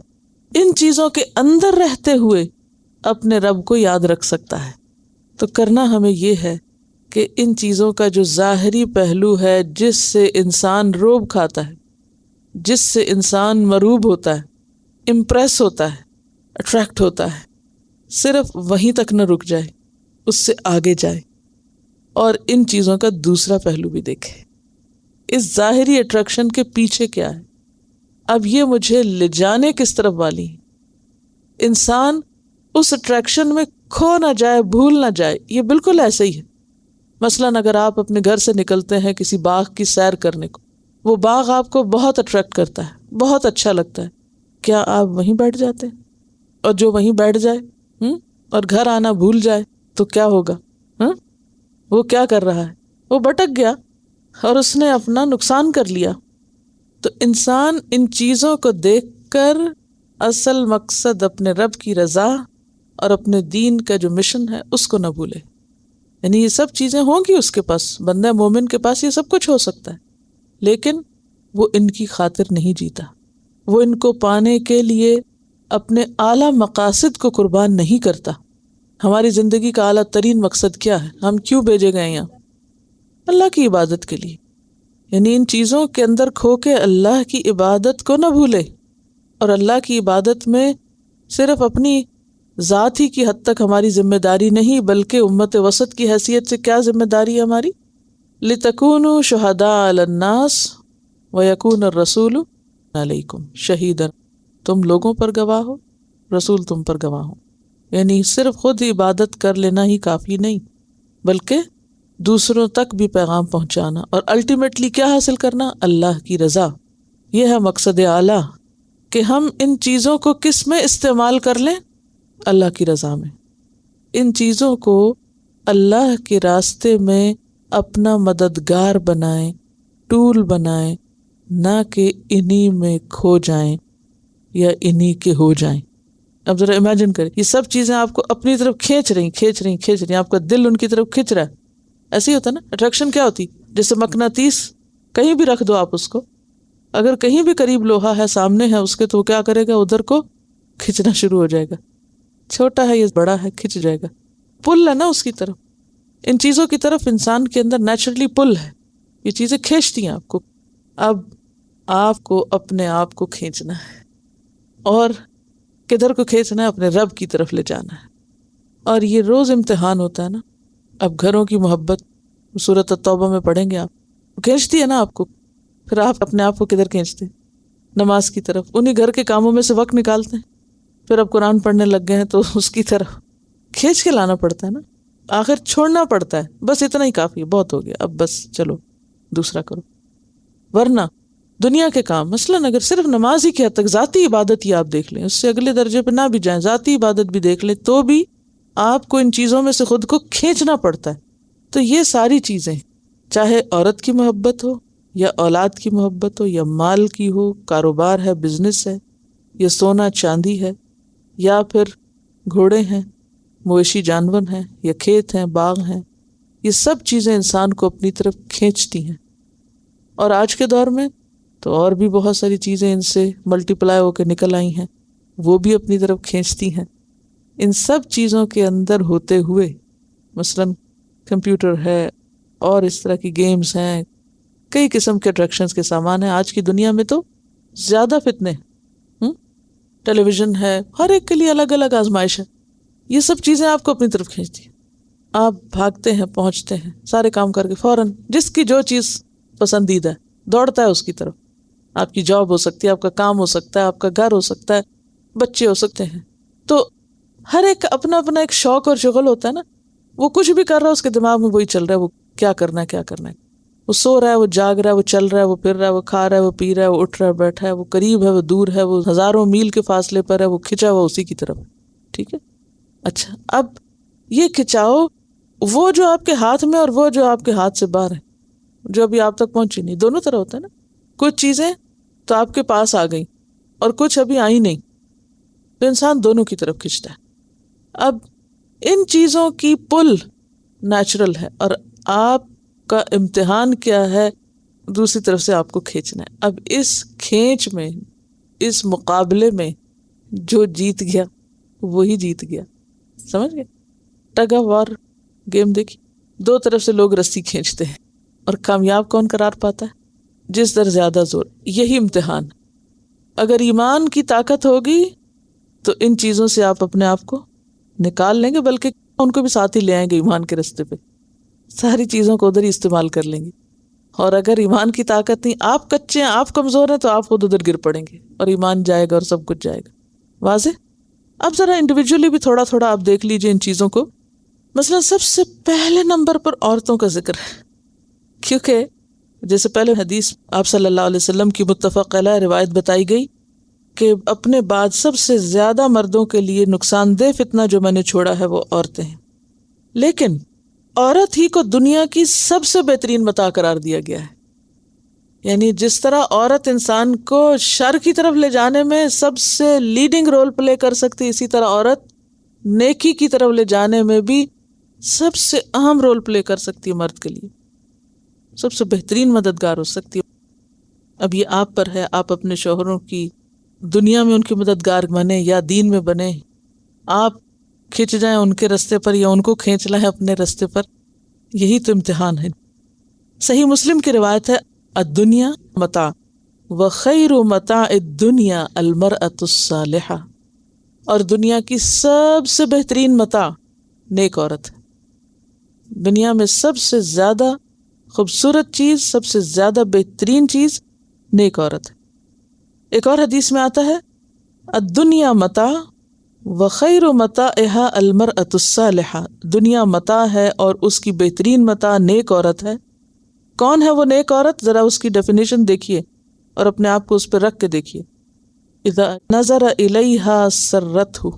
ان چیزوں کے اندر رہتے ہوئے اپنے رب کو یاد رکھ سکتا ہے. تو کرنا ہمیں یہ ہے کہ ان چیزوں کا جو ظاہری پہلو ہے جس سے انسان روب کھاتا ہے، جس سے انسان مروب ہوتا ہے، امپریس ہوتا ہے، اٹریکٹ ہوتا ہے، صرف وہیں تک نہ رک جائے، اس سے آگے جائے اور ان چیزوں کا دوسرا پہلو بھی دیکھے. اس ظاہری اٹریکشن کے پیچھے کیا ہے؟ اب یہ مجھے لے جانے کس طرف والی ہے؟ انسان اس اٹریکشن میں کھو نہ جائے، بھول نہ جائے. یہ بالکل ایسے ہی ہے. مثلاً اگر آپ اپنے گھر سے نکلتے ہیں کسی باغ کی سیر کرنے کو، وہ باغ آپ کو بہت اٹریکٹ کرتا ہے، بہت اچھا لگتا ہے، کیا آپ وہیں بیٹھ جاتے ہیں؟ اور جو وہیں بیٹھ جائے اور گھر آنا بھول جائے تو کیا ہوگا؟ وہ کیا کر رہا ہے؟ وہ بھٹک گیا اور اس نے اپنا نقصان کر لیا. تو انسان ان چیزوں کو دیکھ کر اصل مقصد اپنے رب کی رضا اور اپنے دین کا جو مشن ہے اس کو نہ بھولے. یعنی یہ سب چیزیں ہوں گی اس کے پاس، بندہ مومن کے پاس یہ سب کچھ ہو سکتا ہے، لیکن وہ ان کی خاطر نہیں جیتا. وہ ان کو پانے کے لیے اپنے اعلیٰ مقاصد کو قربان نہیں کرتا. ہماری زندگی کا اعلیٰ ترین مقصد کیا ہے؟ ہم کیوں بھیجے گئے یہاں؟ اللہ کی عبادت کے لیے. یعنی ان چیزوں کے اندر کھو کے اللہ کی عبادت کو نہ بھولے، اور اللہ کی عبادت میں صرف اپنی ذات ہی کی حد تک ہماری ذمہ داری نہیں، بلکہ امت وسط کی حیثیت سے کیا ذمہ داری ہے ہماری؟ لِتَكُونُوا شُهَدَاءَ عَلَى النَّاسِ وَيَكُونَ الرَّسُولُ عَلَيْكُمْ شَهِيدًا. تم لوگوں پر گواہ ہو، رسول تم پر گواہ ہو. یعنی صرف خود عبادت کر لینا ہی کافی نہیں، بلکہ دوسروں تک بھی پیغام پہنچانا، اور الٹیمیٹلی کیا حاصل کرنا؟ اللہ کی رضا. یہ ہے مقصد اعلیٰ کہ ہم ان چیزوں کو کس میں استعمال کر لیں؟ اللہ کی رضا میں. ان چیزوں کو اللہ کے راستے میں اپنا مددگار بنائیں، ٹول بنائیں، نہ کہ انہی میں کھو جائیں یا انہی کے ہو جائیں۔ اب ذرا امیجن کریں، یہ سب چیزیں آپ کو اپنی طرف کھینچ رہی، آپ کا دل ان کی طرف کھینچ رہا ہے۔ ایسے ہی ہوتا نا، اٹریکشن کیا ہوتی؟ جیسے مقناطیس، کہیں بھی رکھ دو آپ اس کو، اگر کہیں بھی قریب لوہا ہے، سامنے ہے اس کے، تو وہ کیا کرے گا؟ ادھر کو کھینچنا شروع ہو جائے گا۔ چھوٹا ہے یا بڑا ہے، کھینچ جائے گا۔ پل ہے نا اس کی طرف، ان چیزوں کی طرف انسان کے اندر نیچرلی پل ہے، یہ چیزیں کھینچتی ہیں آپ کو۔ اب آپ کو اپنے آپ کو کھینچنا ہے، اور کدھر کو کھینچنا ہے؟ اپنے رب کی طرف لے جانا ہے۔ اور یہ روز امتحان ہوتا ہے نا۔ اب گھروں کی محبت سورۃ التوبہ میں پڑھیں گے آپ، کھینچتی ہے نا آپ کو، پھر آپ اپنے آپ کو کدھر کھینچتے ہیں؟ نماز کی طرف۔ انہی گھر کے کاموں میں سے وقت نکالتے ہیں، پھر اب قرآن پڑھنے لگ گئے ہیں تو اس کی طرف کھینچ کے لانا پڑتا ہے نا، آخر چھوڑنا پڑتا ہے، بس اتنا ہی کافی ہے، بہت ہو گیا، اب بس چلو دوسرا کرو۔ ورنہ دنیا کے کام، مثلاً اگر صرف نماز ہی کی حد تک ذاتی عبادت ہی آپ دیکھ لیں، اس سے اگلے درجے پہ نہ بھی جائیں، ذاتی عبادت بھی دیکھ لیں، تو بھی آپ کو ان چیزوں میں سے خود کو کھینچنا پڑتا ہے۔ تو یہ ساری چیزیں، چاہے عورت کی محبت ہو یا اولاد کی محبت ہو یا مال کی ہو، کاروبار ہے، بزنس ہے، یا سونا چاندی ہے، یا پھر گھوڑے ہیں، مویشی جانور ہیں، یا کھیت ہیں، باغ ہیں، یہ سب چیزیں انسان کو اپنی طرف کھینچتی ہیں۔ اور آج کے دور میں تو اور بھی بہت ساری چیزیں ان سے ملٹی پلائی ہو کے نکل آئی ہیں، وہ بھی اپنی طرف کھینچتی ہیں۔ ان سب چیزوں کے اندر ہوتے ہوئے، مثلاً کمپیوٹر ہے، اور اس طرح کی گیمز ہیں، کئی قسم کے اٹریکشنز کے سامان ہیں۔ آج کی دنیا میں تو زیادہ فتنے ہیں، ٹیلی ویژن ہے، ہر ایک کے لیے الگ الگ آزمائش ہے۔ یہ سب چیزیں آپ کو اپنی طرف کھینچتی ہیں، آپ بھاگتے ہیں، پہنچتے ہیں، سارے کام کر کے فوراً جس کی جو چیز پسندیدہ ہے دوڑتا ہے اس کی طرف۔ آپ کی جاب ہو سکتی ہے، آپ کا کام ہو سکتا ہے، آپ کا گھر ہو سکتا ہے، بچے ہو سکتے ہیں۔ تو ہر ایک کا اپنا اپنا ایک شوق اور شغل ہوتا ہے نا، وہ کچھ بھی کر رہا ہے، اس کے دماغ میں وہی چل رہا ہے، وہ کیا کرنا ہے، کیا کرنا ہے۔ وہ سو رہا ہے، وہ جاگ رہا ہے، وہ چل رہا ہے، وہ پھر رہا ہے، وہ کھا رہا ہے، وہ پی رہا ہے، وہ اٹھ رہا ہے، بیٹھا ہے، وہ قریب ہے، وہ دور ہے، وہ ہزاروں میل کے فاصلے پر ہے، وہ کھنچا ہوا اسی کی طرف۔ ٹھیک ہے، اچھا، اب یہ کھچاؤ وہ جو آپ کے ہاتھ میں اور وہ جو آپ کے ہاتھ سے باہر ہے، جو ابھی آپ تک پہنچی نہیں، دونوں طرح ہوتا ہے نا۔ کچھ چیزیں تو آپ کے پاس آ گئیں اور کچھ ابھی آئی نہیں، تو انسان دونوں کی طرف کھنچتا ہے۔ اب ان چیزوں کی پل نیچرل ہے، اور آپ کا امتحان کیا ہے؟ دوسری طرف سے آپ کو کھینچنا ہے۔ اب اس کھینچ میں، اس مقابلے میں جو جیت گیا وہی جیت گیا، سمجھ گئے؟ ٹگ آف وار گیم دیکھی، دو طرف سے لوگ رسی کھینچتے ہیں، اور کامیاب کون قرار پاتا ہے؟ جس در زیادہ زور۔ یہی امتحان، اگر ایمان کی طاقت ہوگی تو ان چیزوں سے آپ اپنے آپ کو نکال لیں گے، بلکہ ان کو بھی ساتھ ہی لے آئیں گے ایمان کے رستے پہ، ساری چیزوں کو ادھر ہی استعمال کر لیں گے۔ اور اگر ایمان کی طاقت نہیں، آپ کچے ہیں، آپ کمزور ہیں، تو آپ خود ادھر گر پڑیں گے، اور ایمان جائے گا اور سب کچھ جائے گا۔ واضح؟ اب ذرا انڈیویجولی بھی تھوڑا تھوڑا آپ دیکھ لیجئے ان چیزوں کو۔ مثلا سب سے پہلے نمبر پر عورتوں کا ذکر ہے، کیونکہ جیسے پہلے حدیث آپ صلی اللہ علیہ وسلم کی متفق علیہ روایت بتائی گئی کہ اپنے بعد سب سے زیادہ مردوں کے لیے نقصان دہ فتنہ جو میں نے چھوڑا ہے وہ عورتیں ہیں، لیکن عورت ہی کو دنیا کی سب سے بہترین متاع قرار دیا گیا ہے۔ یعنی جس طرح عورت انسان کو شر کی طرف لے جانے میں سب سے لیڈنگ رول پلے کر سکتی، اسی طرح عورت نیکی کی طرف لے جانے میں بھی سب سے اہم رول پلے کر سکتی ہے، مرد کے لیے سب سے بہترین مددگار ہو سکتی ہے۔ اب یہ آپ پر ہے، آپ اپنے شوہروں کی دنیا میں ان کی مددگار بنے یا دین میں بنے، آپ کھنچ جائیں ان کے رستے پر یا ان کو کھینچ لائیں اپنے رستے پر، یہی تو امتحان ہے۔ صحیح مسلم کی روایت ہے، الدنیا متاع وخیر متاع الدنیا المرأة الصالحہ، اور دنیا کی سب سے بہترین متاع نیک عورت ہے۔ دنیا میں سب سے زیادہ خوبصورت چیز، سب سے زیادہ بہترین چیز نیک عورت ہے۔ ایک اور حدیث میں آتا ہے، الدنیا متاع وخیر متاعها المرأة الصالحہ، دنیا متاع ہے اور اس کی بہترین متاع نیک عورت ہے۔ کون ہے وہ نیک عورت؟ ذرا اس کی ڈیفینیشن دیکھیے اور اپنے آپ کو اس پہ رکھ کے دیکھیے۔ اذا نظر الیہا سرتہ،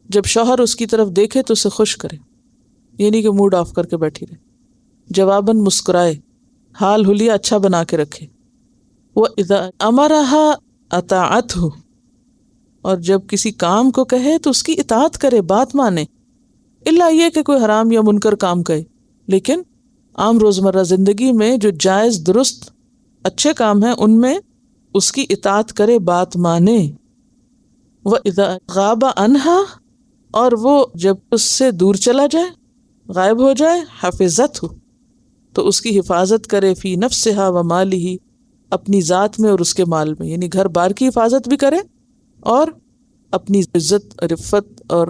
جب شوہر اس کی طرف دیکھے تو اسے خوش کرے، یعنی کہ موڈ آف کر کے بیٹھی رہے، جواباً مسکرائے، حال حلیہ اچھا بنا کے رکھے. وَإِذَا أَمَرَهَا أَطَاعَتْهُ، اور جب کسی کام کو کہے تو اس کی اطاعت کرے، بات مانے. الا یہ کہ کوئی حرام یا منکر کام کہے، لیکن عام روزمرہ زندگی میں جو جائز درست اچھے کام ہیں ان میں اس کی اطاعت کرے، بات مانے. وَإِذَا غَابَ عَنْهَا، اور وہ جب اس سے دور چلا جائے، غائب ہو جائے، حفظتہ، تو اس کی حفاظت کرے، فی نفسہا و مالہ، اپنی ذات میں اور اس کے مال میں، یعنی گھر بار کی حفاظت بھی کرے اور اپنی عزت، رفت اور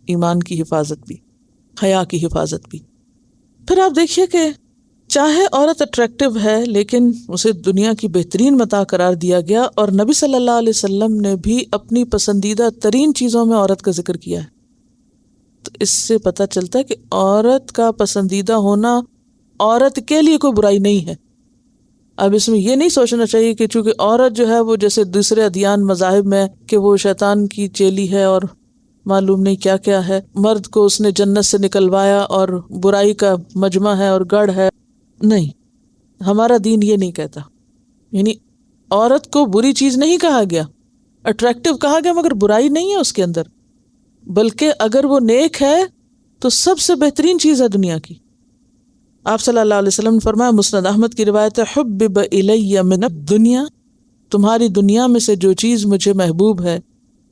ایمان کی حفاظت بھی، حیا کی حفاظت بھی. پھر آپ دیکھیے کہ چاہے عورت اٹریکٹیو ہے لیکن اسے دنیا کی بہترین متاع قرار دیا گیا، اور نبی صلی اللہ علیہ وسلم نے بھی اپنی پسندیدہ ترین چیزوں میں عورت کا ذکر کیا ہے. تو اس سے پتہ چلتا ہے کہ عورت کا پسندیدہ ہونا عورت کے لیے کوئی برائی نہیں ہے. اب اس میں یہ نہیں سوچنا چاہیے کہ چونکہ عورت جو ہے وہ جیسے دوسرے ادیان مذاہب میں کہ وہ شیطان کی چیلی ہے اور معلوم نہیں کیا کیا ہے، مرد کو اس نے جنت سے نکلوایا اور برائی کا مجمع ہے اور گڑھ ہے. نہیں، ہمارا دین یہ نہیں کہتا. یعنی عورت کو بری چیز نہیں کہا گیا، اٹریکٹیو کہا گیا، مگر برائی نہیں ہے اس کے اندر، بلکہ اگر وہ نیک ہے تو سب سے بہترین چیز ہے دنیا کی. آپ صلی اللہ علیہ وسلم نے فرمایا، مسند احمد کی روایت ہے، حبب الی من الدنیا، تمہاری دنیا میں سے جو چیز مجھے محبوب ہے،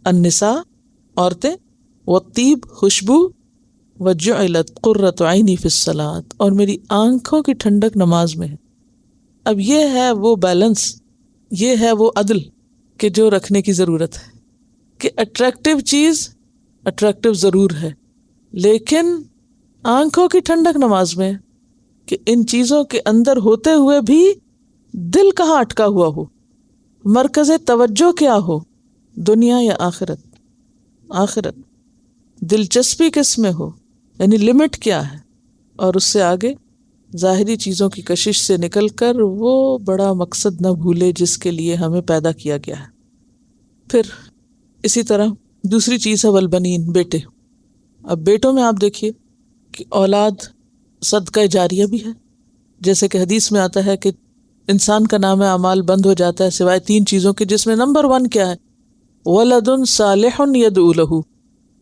النساء، عورتیں، والطیب، خوشبو، وجعلت قرۃ عینی فی الصلاۃ، اور میری آنکھوں کی ٹھنڈک نماز میں ہے. اب یہ ہے وہ بیلنس، یہ ہے وہ عدل کہ جو رکھنے کی ضرورت ہے، کہ اٹریکٹیو چیز اٹریکٹیو ضرور ہے، لیکن آنکھوں کی ٹھنڈک نماز میں، کہ ان چیزوں کے اندر ہوتے ہوئے بھی دل کہاں اٹکا ہوا ہو، مرکز توجہ کیا ہو، دنیا یا آخرت. آخرت، دلچسپی کس میں ہو، یعنی لمٹ کیا ہے، اور اس سے آگے ظاہری چیزوں کی کشش سے نکل کر وہ بڑا مقصد نہ بھولے جس کے لیے ہمیں پیدا کیا گیا ہے. پھر اسی طرح دوسری چیز ہے والبنین، بیٹے. اب بیٹوں میں آپ دیکھیے کہ اولاد صدقہ جاریہ بھی ہے، جیسے کہ حدیث میں آتا ہے کہ انسان کا نام اعمال بند ہو جاتا ہے سوائے 3 چیزوں کے، جس میں نمبر 1 کیا ہے، ولد صالح یدعو لہ،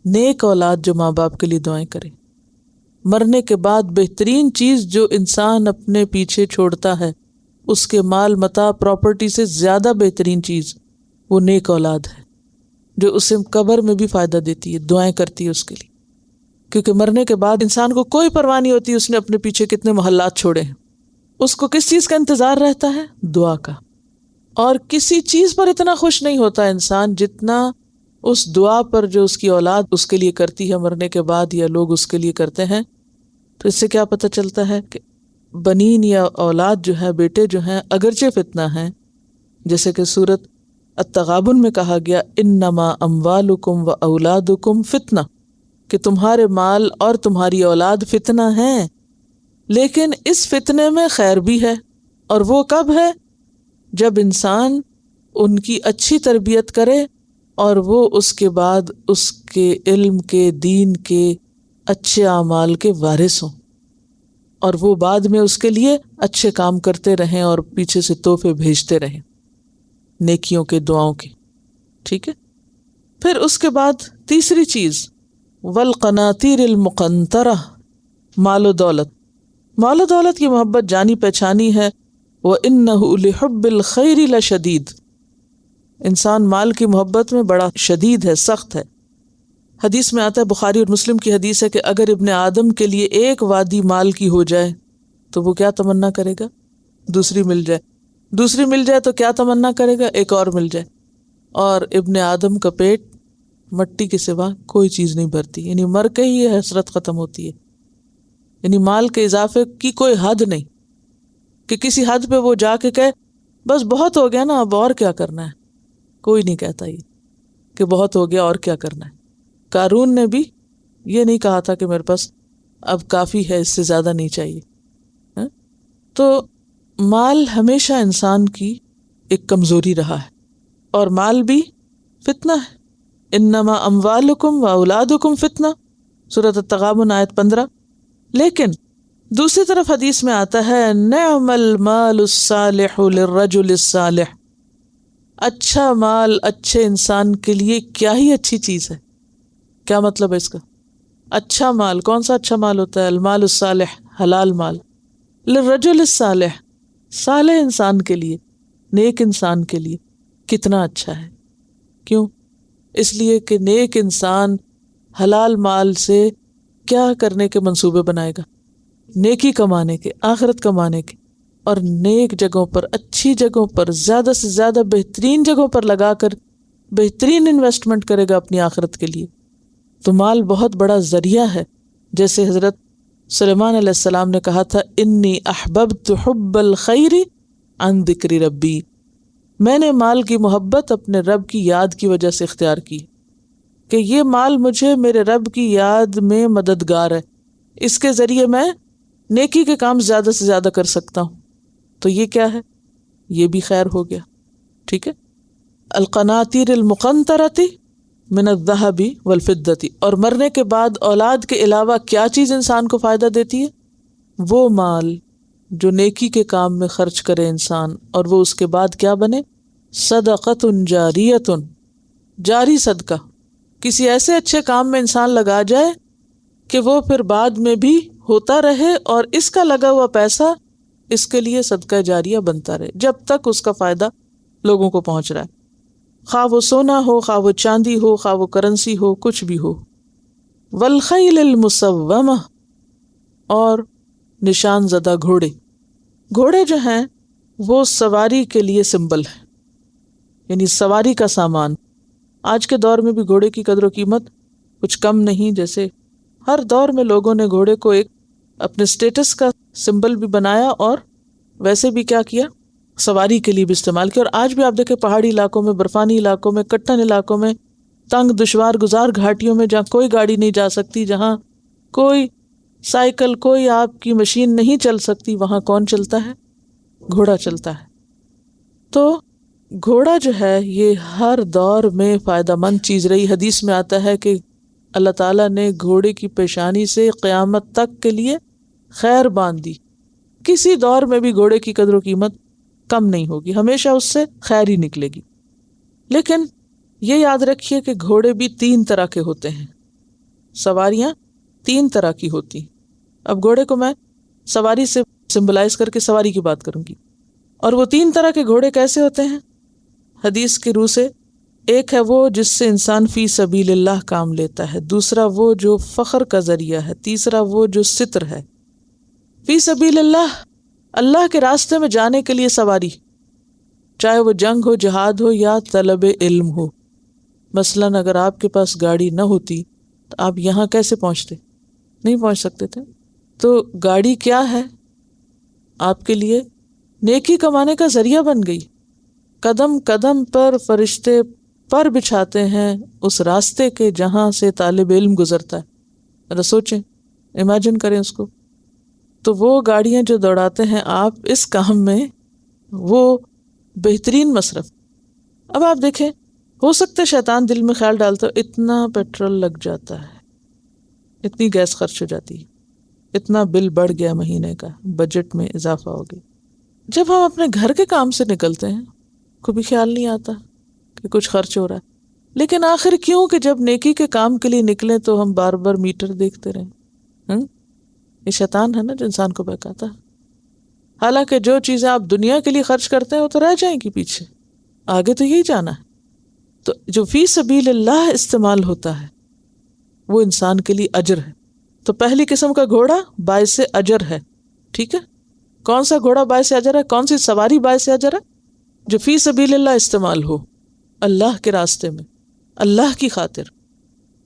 نیک اولاد جو ماں باپ کے لیے دعائیں کرے. مرنے کے بعد بہترین چیز جو انسان اپنے پیچھے چھوڑتا ہے، اس کے مال متاع پراپرٹی سے زیادہ بہترین چیز وہ نیک اولاد ہے، جو اسے قبر میں بھی فائدہ دیتی ہے، دعائیں کرتی ہے اس کے لیے. کیونکہ مرنے کے بعد انسان کو کوئی پرواہ نہیں ہوتی اس نے اپنے پیچھے کتنے محلات چھوڑے ہیں. اس کو کس چیز کا انتظار رہتا ہے؟ دعا کا. اور کسی چیز پر اتنا خوش نہیں ہوتا انسان جتنا اس دعا پر جو اس کی اولاد اس کے لیے کرتی ہے مرنے کے بعد، یا لوگ اس کے لیے کرتے ہیں. تو اس سے کیا پتہ چلتا ہے کہ بنین یا اولاد جو ہے، بیٹے جو ہیں، اگرچہ فتنہ ہیں، جیسے کہ سورۃ التغابن میں کہا گیا، انما اموالکم و اولادکم فتنہ، کہ تمہارے مال اور تمہاری اولاد فتنہ ہیں، لیکن اس فتنے میں خیر بھی ہے. اور وہ کب ہے؟ جب انسان ان کی اچھی تربیت کرے اور وہ اس کے بعد اس کے علم کے، دین کے، اچھے اعمال کے وارث ہوں، اور وہ بعد میں اس کے لیے اچھے کام کرتے رہیں اور پیچھے سے تحفے بھیجتے رہیں، نیکیوں کے، دعاؤں کے. ٹھیک ہے. پھر اس کے بعد تیسری چیز، والقناطیر المقنطرہ، مال و دولت. مال و دولت کی محبت جانی پہچانی ہے. وَإِنَّهُ لِحُبِّ الْخَيْرِ لَشَدِيدٌ، انسان مال کی محبت میں بڑا شدید ہے، سخت ہے. حدیث میں آتا ہے، بخاری اور مسلم کی حدیث ہے، کہ اگر ابن آدم کے لیے ایک وادی مال کی ہو جائے تو وہ کیا تمنا کرے گا؟ دوسری مل جائے. دوسری مل جائے تو کیا تمنا کرے گا؟ ایک اور مل جائے. اور ابن آدم کا پیٹ مٹی کے سوا کوئی چیز نہیں بھرتی، یعنی مر کے ہی یہ حسرت ختم ہوتی ہے. یعنی مال کے اضافے کی کوئی حد نہیں کہ کسی حد پہ وہ جا کے کہے بس بہت ہو گیا نا، اب اور کیا کرنا ہے. کوئی نہیں کہتا یہ کہ بہت ہو گیا اور کیا کرنا ہے. قارون نے بھی یہ نہیں کہا تھا کہ میرے پاس اب کافی ہے، اس سے زیادہ نہیں چاہیے. تو مال ہمیشہ انسان کی ایک کمزوری رہا ہے، اور مال بھی فتنہ ہے. انما اموالکم و اولادکم فتنہ، سورۃ التغابن آیت 15. لیکن دوسری طرف حدیث میں آتا ہے نعم المال الصالح للرجل الصالح، اچھا مال اچھے انسان کے لیے کیا ہی اچھی چیز ہے. کیا مطلب ہے اس کا؟ اچھا مال، کون سا اچھا مال ہوتا ہے؟ المال الصالح، حلال مال. للرجل الصالح، صالح انسان کے لیے، نیک انسان کے لیے کتنا اچھا ہے. کیوں؟ اس لیے کہ نیک انسان حلال مال سے کیا کرنے کے منصوبے بنائے گا؟ نیکی کمانے کے، آخرت کمانے کے، اور نیک جگہوں پر، اچھی جگہوں پر، زیادہ سے زیادہ بہترین جگہوں پر لگا کر بہترین انویسٹمنٹ کرے گا اپنی آخرت کے لیے. تو مال بہت بڑا ذریعہ ہے. جیسے حضرت سلیمان علیہ السلام نے کہا تھا انی احببت حب الخیر عن ذکر ربی، میں نے مال کی محبت اپنے رب کی یاد کی وجہ سے اختیار کی کہ یہ مال مجھے میرے رب کی یاد میں مددگار ہے، اس کے ذریعے میں نیکی کے کام زیادہ سے زیادہ کر سکتا ہوں. تو یہ کیا ہے؟ یہ بھی خیر ہو گیا. ٹھیک ہے. القناطیر المقنطرۃ من الذہب والفضۃ، اور مرنے کے بعد اولاد کے علاوہ کیا چیز انسان کو فائدہ دیتی ہے؟ وہ مال جو نیکی کے کام میں خرچ کرے انسان، اور وہ اس کے بعد کیا بنے؟ صدقۃ جاریۃ، جاری صدقہ، کسی ایسے اچھے کام میں انسان لگا جائے کہ وہ پھر بعد میں بھی ہوتا رہے، اور اس کا لگا ہوا پیسہ اس کے لیے صدقہ جاریہ بنتا رہے جب تک اس کا فائدہ لوگوں کو پہنچ رہا ہے، خواہ وہ سونا ہو، خواہ وہ چاندی ہو، خواہ وہ کرنسی ہو، کچھ بھی ہو. والخیل المسومہ، اور نشان زدہ گھوڑے. گھوڑے جو ہیں وہ سواری کے لیے سمبل ہے، یعنی سواری کا سامان. آج کے دور میں بھی گھوڑے کی قدر و قیمت کچھ کم نہیں. جیسے ہر دور میں لوگوں نے گھوڑے کو ایک اپنے سٹیٹس کا سمبل بھی بنایا، اور ویسے بھی کیا کیا، سواری کے لیے بھی استعمال کیا. اور آج بھی آپ دیکھیں پہاڑی علاقوں میں، برفانی علاقوں میں، کٹن علاقوں میں، تنگ دشوار گزار گھاٹیوں میں، جہاں کوئی گاڑی نہیں جا سکتی، جہاں کوئی سائیکل، کوئی آپ کی مشین نہیں چل سکتی، وہاں کون چلتا ہے؟ گھوڑا چلتا ہے. تو گھوڑا جو ہے یہ ہر دور میں فائدہ مند چیز رہی. حدیث میں آتا ہے کہ اللہ تعالیٰ نے گھوڑے کی پیشانی سے قیامت تک کے لیے خیر باندھ دی. کسی دور میں بھی گھوڑے کی قدر و قیمت کم نہیں ہوگی، ہمیشہ اس سے خیر ہی نکلے گی. لیکن یہ یاد رکھیے کہ گھوڑے بھی 3 طرح کے ہوتے ہیں، سواریاں 3 طرح کی ہوتی. اب گھوڑے کو میں سواری سے سمبلائز کر کے سواری کی بات کروں گی. اور وہ 3 طرح کے گھوڑے کیسے ہوتے ہیں حدیث کی روح سے؟ ایک ہے وہ جس سے انسان فی سبیل اللہ کام لیتا ہے، دوسرا وہ جو فخر کا ذریعہ ہے، تیسرا وہ جو ستر ہے. فی سبیل اللہ، اللہ کے راستے میں جانے کے لیے سواری، چاہے وہ جنگ ہو، جہاد ہو، یا طلب علم ہو. مثلاً اگر آپ کے پاس گاڑی نہ ہوتی تو آپ یہاں کیسے پہنچتے؟ نہیں پہنچ سکتے تھے. تو گاڑی کیا ہے آپ کے لیے؟ نیکی کمانے کا ذریعہ بن گئی. قدم قدم پر فرشتے پر بچھاتے ہیں اس راستے کے جہاں سے طالب علم گزرتا ہے. ذرا سوچیں، امیجن کریں اس کو. تو وہ گاڑیاں جو دوڑاتے ہیں آپ اس کام میں، وہ بہترین مصرف. اب آپ دیکھیں، ہو سکتا ہے شیطان دل میں خیال ڈالتا ہے اتنا پیٹرول لگ جاتا ہے، اتنی گیس خرچ ہو جاتی ہے، اتنا بل بڑھ گیا مہینے کا، بجٹ میں اضافہ ہو گیا. جب ہم اپنے گھر کے کام سے نکلتے ہیں کوئی بھی خیال نہیں آتا کہ کچھ خرچ ہو رہا ہے. لیکن آخر کیوں کہ جب نیکی کے کام کے لیے نکلیں تو ہم بار بار میٹر دیکھتے رہیں. یہ شیطان ہے نا جو انسان کو بہکاتا ہے. حالانکہ جو چیزیں آپ دنیا کے لیے خرچ کرتے ہیں وہ تو رہ جائیں گی پیچھے، آگے تو یہی جانا ہے. تو جو فی سبیل اللہ استعمال ہوتا ہے وہ انسان کے لیے اجر ہے. تو پہلی قسم کا گھوڑا باعث اجر ہے. ٹھیک ہے، کون سا گھوڑا باعث اجر ہے؟ کون سی سواری باعث اجر ہے؟ جو فی سبیل اللہ استعمال ہو، اللہ کے راستے میں، اللہ کی خاطر،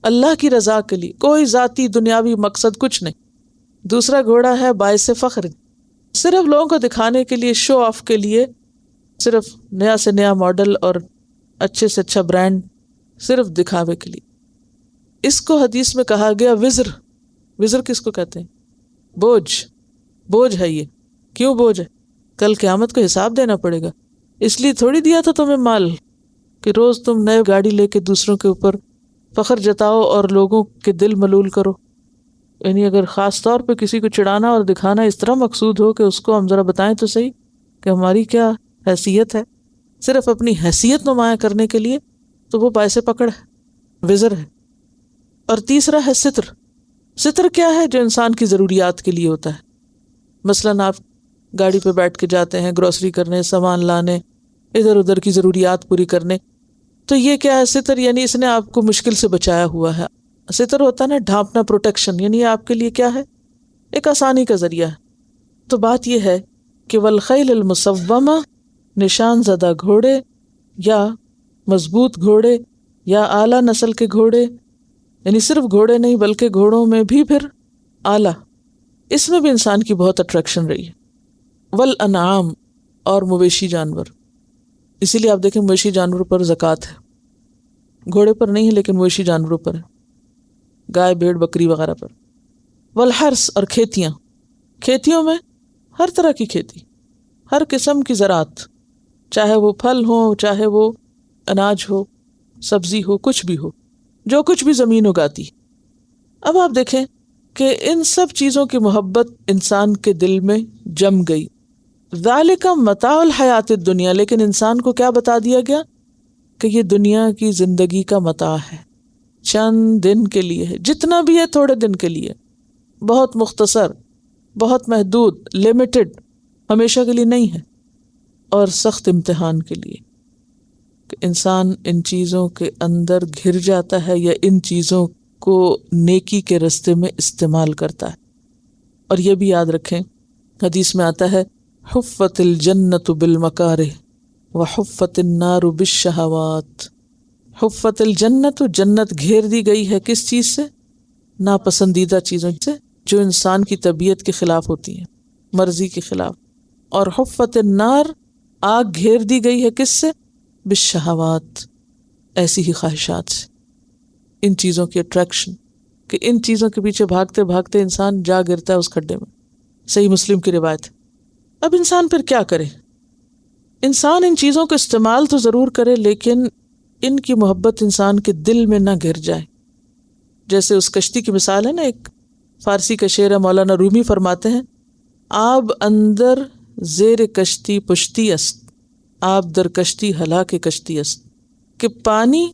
اللہ کی رضا کے لیے، کوئی ذاتی دنیاوی مقصد کچھ نہیں. دوسرا گھوڑا ہے باعث فخر، صرف لوگوں کو دکھانے کے لیے، شو آف کے لیے، صرف نیا سے نیا ماڈل اور اچھے سے اچھا برانڈ، صرف دکھاوے کے لیے. اس کو حدیث میں کہا گیا وزر. وزر کس کو کہتے ہیں؟ بوجھ. بوجھ ہے یہ. کیوں بوجھ ہے؟ کل قیامت کو حساب دینا پڑے گا. اس لیے تھوڑی دیا تھا تمہیں مال کہ روز تم نئے گاڑی لے کے دوسروں کے اوپر فخر جتاؤ اور لوگوں کے دل ملول کرو. یعنی اگر خاص طور پہ کسی کو چڑھانا اور دکھانا اس طرح مقصود ہو کہ اس کو ہم ذرا بتائیں تو صحیح کہ ہماری کیا حیثیت ہے، صرف اپنی حیثیت نمایاں کرنے کے لیے، تو وہ باعث پکڑ ہے، وزر ہے۔ اور تیسرا ہے ستر۔ ستر کیا ہے؟ جو انسان کی ضروریات کے لیے ہوتا ہے۔ مثلاً آپ گاڑی پہ بیٹھ کے جاتے ہیں گروسری کرنے، سامان لانے، ادھر ادھر کی ضروریات پوری کرنے، تو یہ کیا ہے؟ ستر، یعنی اس نے آپ کو مشکل سے بچایا ہوا ہے۔ ستر ہوتا ہے نا ڈھانپنا، پروٹیکشن، یعنی آپ کے لیے کیا ہے؟ ایک آسانی کا ذریعہ ہے۔ تو بات یہ ہے کہ والخیل المسومہ، نشان زدہ گھوڑے یا مضبوط گھوڑے یا اعلیٰ نسل کے گھوڑے، یعنی صرف گھوڑے نہیں بلکہ گھوڑوں میں بھی پھر اعلیٰ، اس میں بھی انسان کی بہت اٹریکشن رہی ہے۔ والانعام، اور مویشی جانور، اسی لیے آپ دیکھیں مویشی جانوروں پر زکوٰۃ ہے، گھوڑے پر نہیں ہے لیکن مویشی جانوروں پر ہے، گائے بھیڑ بکری وغیرہ پر۔ والحرث، اور کھیتیاں، کھیتیوں میں ہر طرح کی کھیتی، ہر قسم کی زراعت، چاہے وہ پھل ہو، چاہے وہ اناج ہو، سبزی ہو، کچھ بھی ہو، جو کچھ بھی زمین اگاتی۔ اب آپ دیکھیں کہ ان سب چیزوں کی محبت انسان کے دل میں جم گئی۔ ذالک متاع الحیات الدنیا، لیکن انسان کو کیا بتا دیا گیا کہ یہ دنیا کی زندگی کا متاع ہے، چند دن کے لیے ہے، جتنا بھی ہے تھوڑے دن کے لیے، بہت مختصر، بہت محدود، لمیٹڈ، ہمیشہ کے لیے نہیں ہے، اور سخت امتحان کے لیے کہ انسان ان چیزوں کے اندر گھر جاتا ہے یا ان چیزوں کو نیکی کے رستے میں استعمال کرتا ہے۔ اور یہ بھی یاد رکھیں، حدیث میں آتا ہے حفت الجنت بالمکارہ وحفت النار بالشہوات۔ حفت الجنت، جنت گھیر دی گئی ہے کس چیز سے؟ ناپسندیدہ چیزوں سے، جو انسان کی طبیعت کے خلاف ہوتی ہیں، مرضی کے خلاف۔ اور حفت النار، آگ گھیر دی گئی ہے کس سے؟ بالشہوات، ایسی ہی خواہشات سے، ان چیزوں کی اٹریکشن، کہ ان چیزوں کے پیچھے بھاگتے بھاگتے انسان جا گرتا ہے اس کھڈے میں۔ صحیح مسلم کی روایت ہے۔ اب انسان پھر کیا کرے؟ انسان ان چیزوں کو استعمال تو ضرور کرے، لیکن ان کی محبت انسان کے دل میں نہ گر جائے۔ جیسے اس کشتی کی مثال ہے نا، ایک فارسی کا شعر ہے، مولانا رومی فرماتے ہیں آب اندر زیر کشتی پشتی است، آب در کشتی ہلاک کشتی است، کہ پانی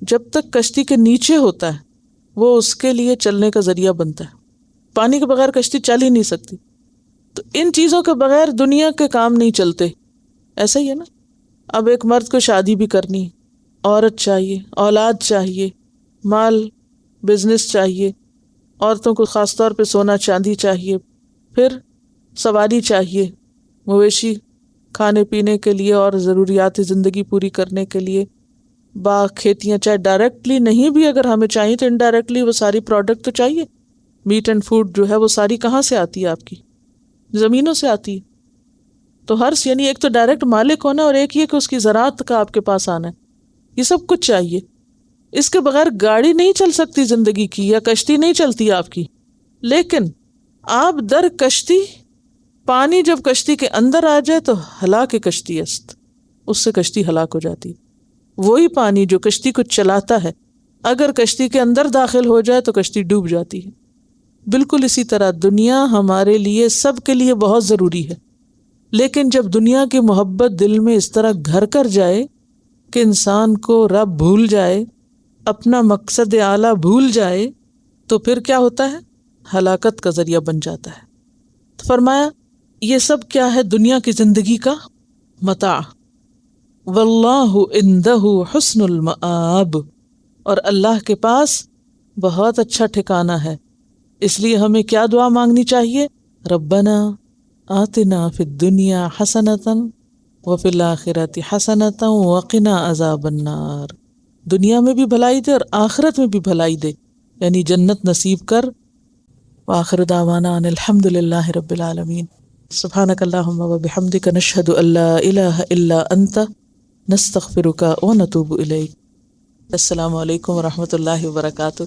جب تک کشتی کے نیچے ہوتا ہے وہ اس کے لیے چلنے کا ذریعہ بنتا ہے، پانی کے بغیر کشتی چل ہی نہیں سکتی۔ تو ان چیزوں کے بغیر دنیا کے کام نہیں چلتے۔ ایسا ہی ہے نا، اب ایک مرد کو شادی بھی کرنی، عورت چاہیے، اولاد چاہیے، مال، بزنس چاہیے، عورتوں کو خاص طور پہ سونا چاندی چاہیے، پھر سواری چاہیے، مویشی کھانے پینے کے لیے اور ضروریات زندگی پوری کرنے کے لیے، باغ، کھیتیاں، چاہے ڈائریکٹلی نہیں بھی اگر ہمیں چاہیے تو انڈائریکٹلی وہ ساری پروڈکٹ تو چاہیے۔ میٹ اینڈ فوڈ جو ہے وہ ساری کہاں سے آتی ہے؟ آپ کی زمینوں سے آتی ہے۔ تو ہرس، یعنی ایک تو ڈائریکٹ مالک ہونا، اور ایک یہ کہ اس کی زراعت کا آپ کے پاس آنا ہے، یہ سب کچھ چاہیے۔ اس کے بغیر گاڑی نہیں چل سکتی زندگی کی، یا کشتی نہیں چلتی آپ کی۔ لیکن آپ در کشتی، پانی جب کشتی کے اندر آ جائے تو ہلاک کشتی است، اس سے کشتی ہلاک ہو جاتی۔ وہی پانی جو کشتی کو چلاتا ہے اگر کشتی کے اندر داخل ہو جائے تو کشتی ڈوب جاتی ہے۔ بالکل اسی طرح دنیا ہمارے لیے، سب کے لیے بہت ضروری ہے، لیکن جب دنیا کی محبت دل میں اس طرح گھر کر جائے کہ انسان کو رب بھول جائے، اپنا مقصد اعلیٰ بھول جائے، تو پھر کیا ہوتا ہے؟ ہلاکت کا ذریعہ بن جاتا ہے۔ تو فرمایا یہ سب کیا ہے؟ دنیا کی زندگی کا متاع۔ واللہ عندہ حسن المآب، اور اللہ کے پاس بہت اچھا ٹھکانہ ہے۔ اس لیے ہمیں کیا دعا مانگنی چاہیے؟ ربنا آتنا فی الدنیا حسنۃ وفی الآخرۃ حسنۃ وقنا عذاب النار، دنیا میں بھی بھلائی دے اور آخرت میں بھی بھلائی دے، یعنی جنت نصیب کر۔ وآخر دعوانا ان الحمد للہ رب العالمین۔ سبحانک اللہم وبحمدک، نشہد ان لا الہ الا انت، نستغفرک ونتوب الیک۔ السلام علیکم ورحمۃ اللہ وبرکاتہ۔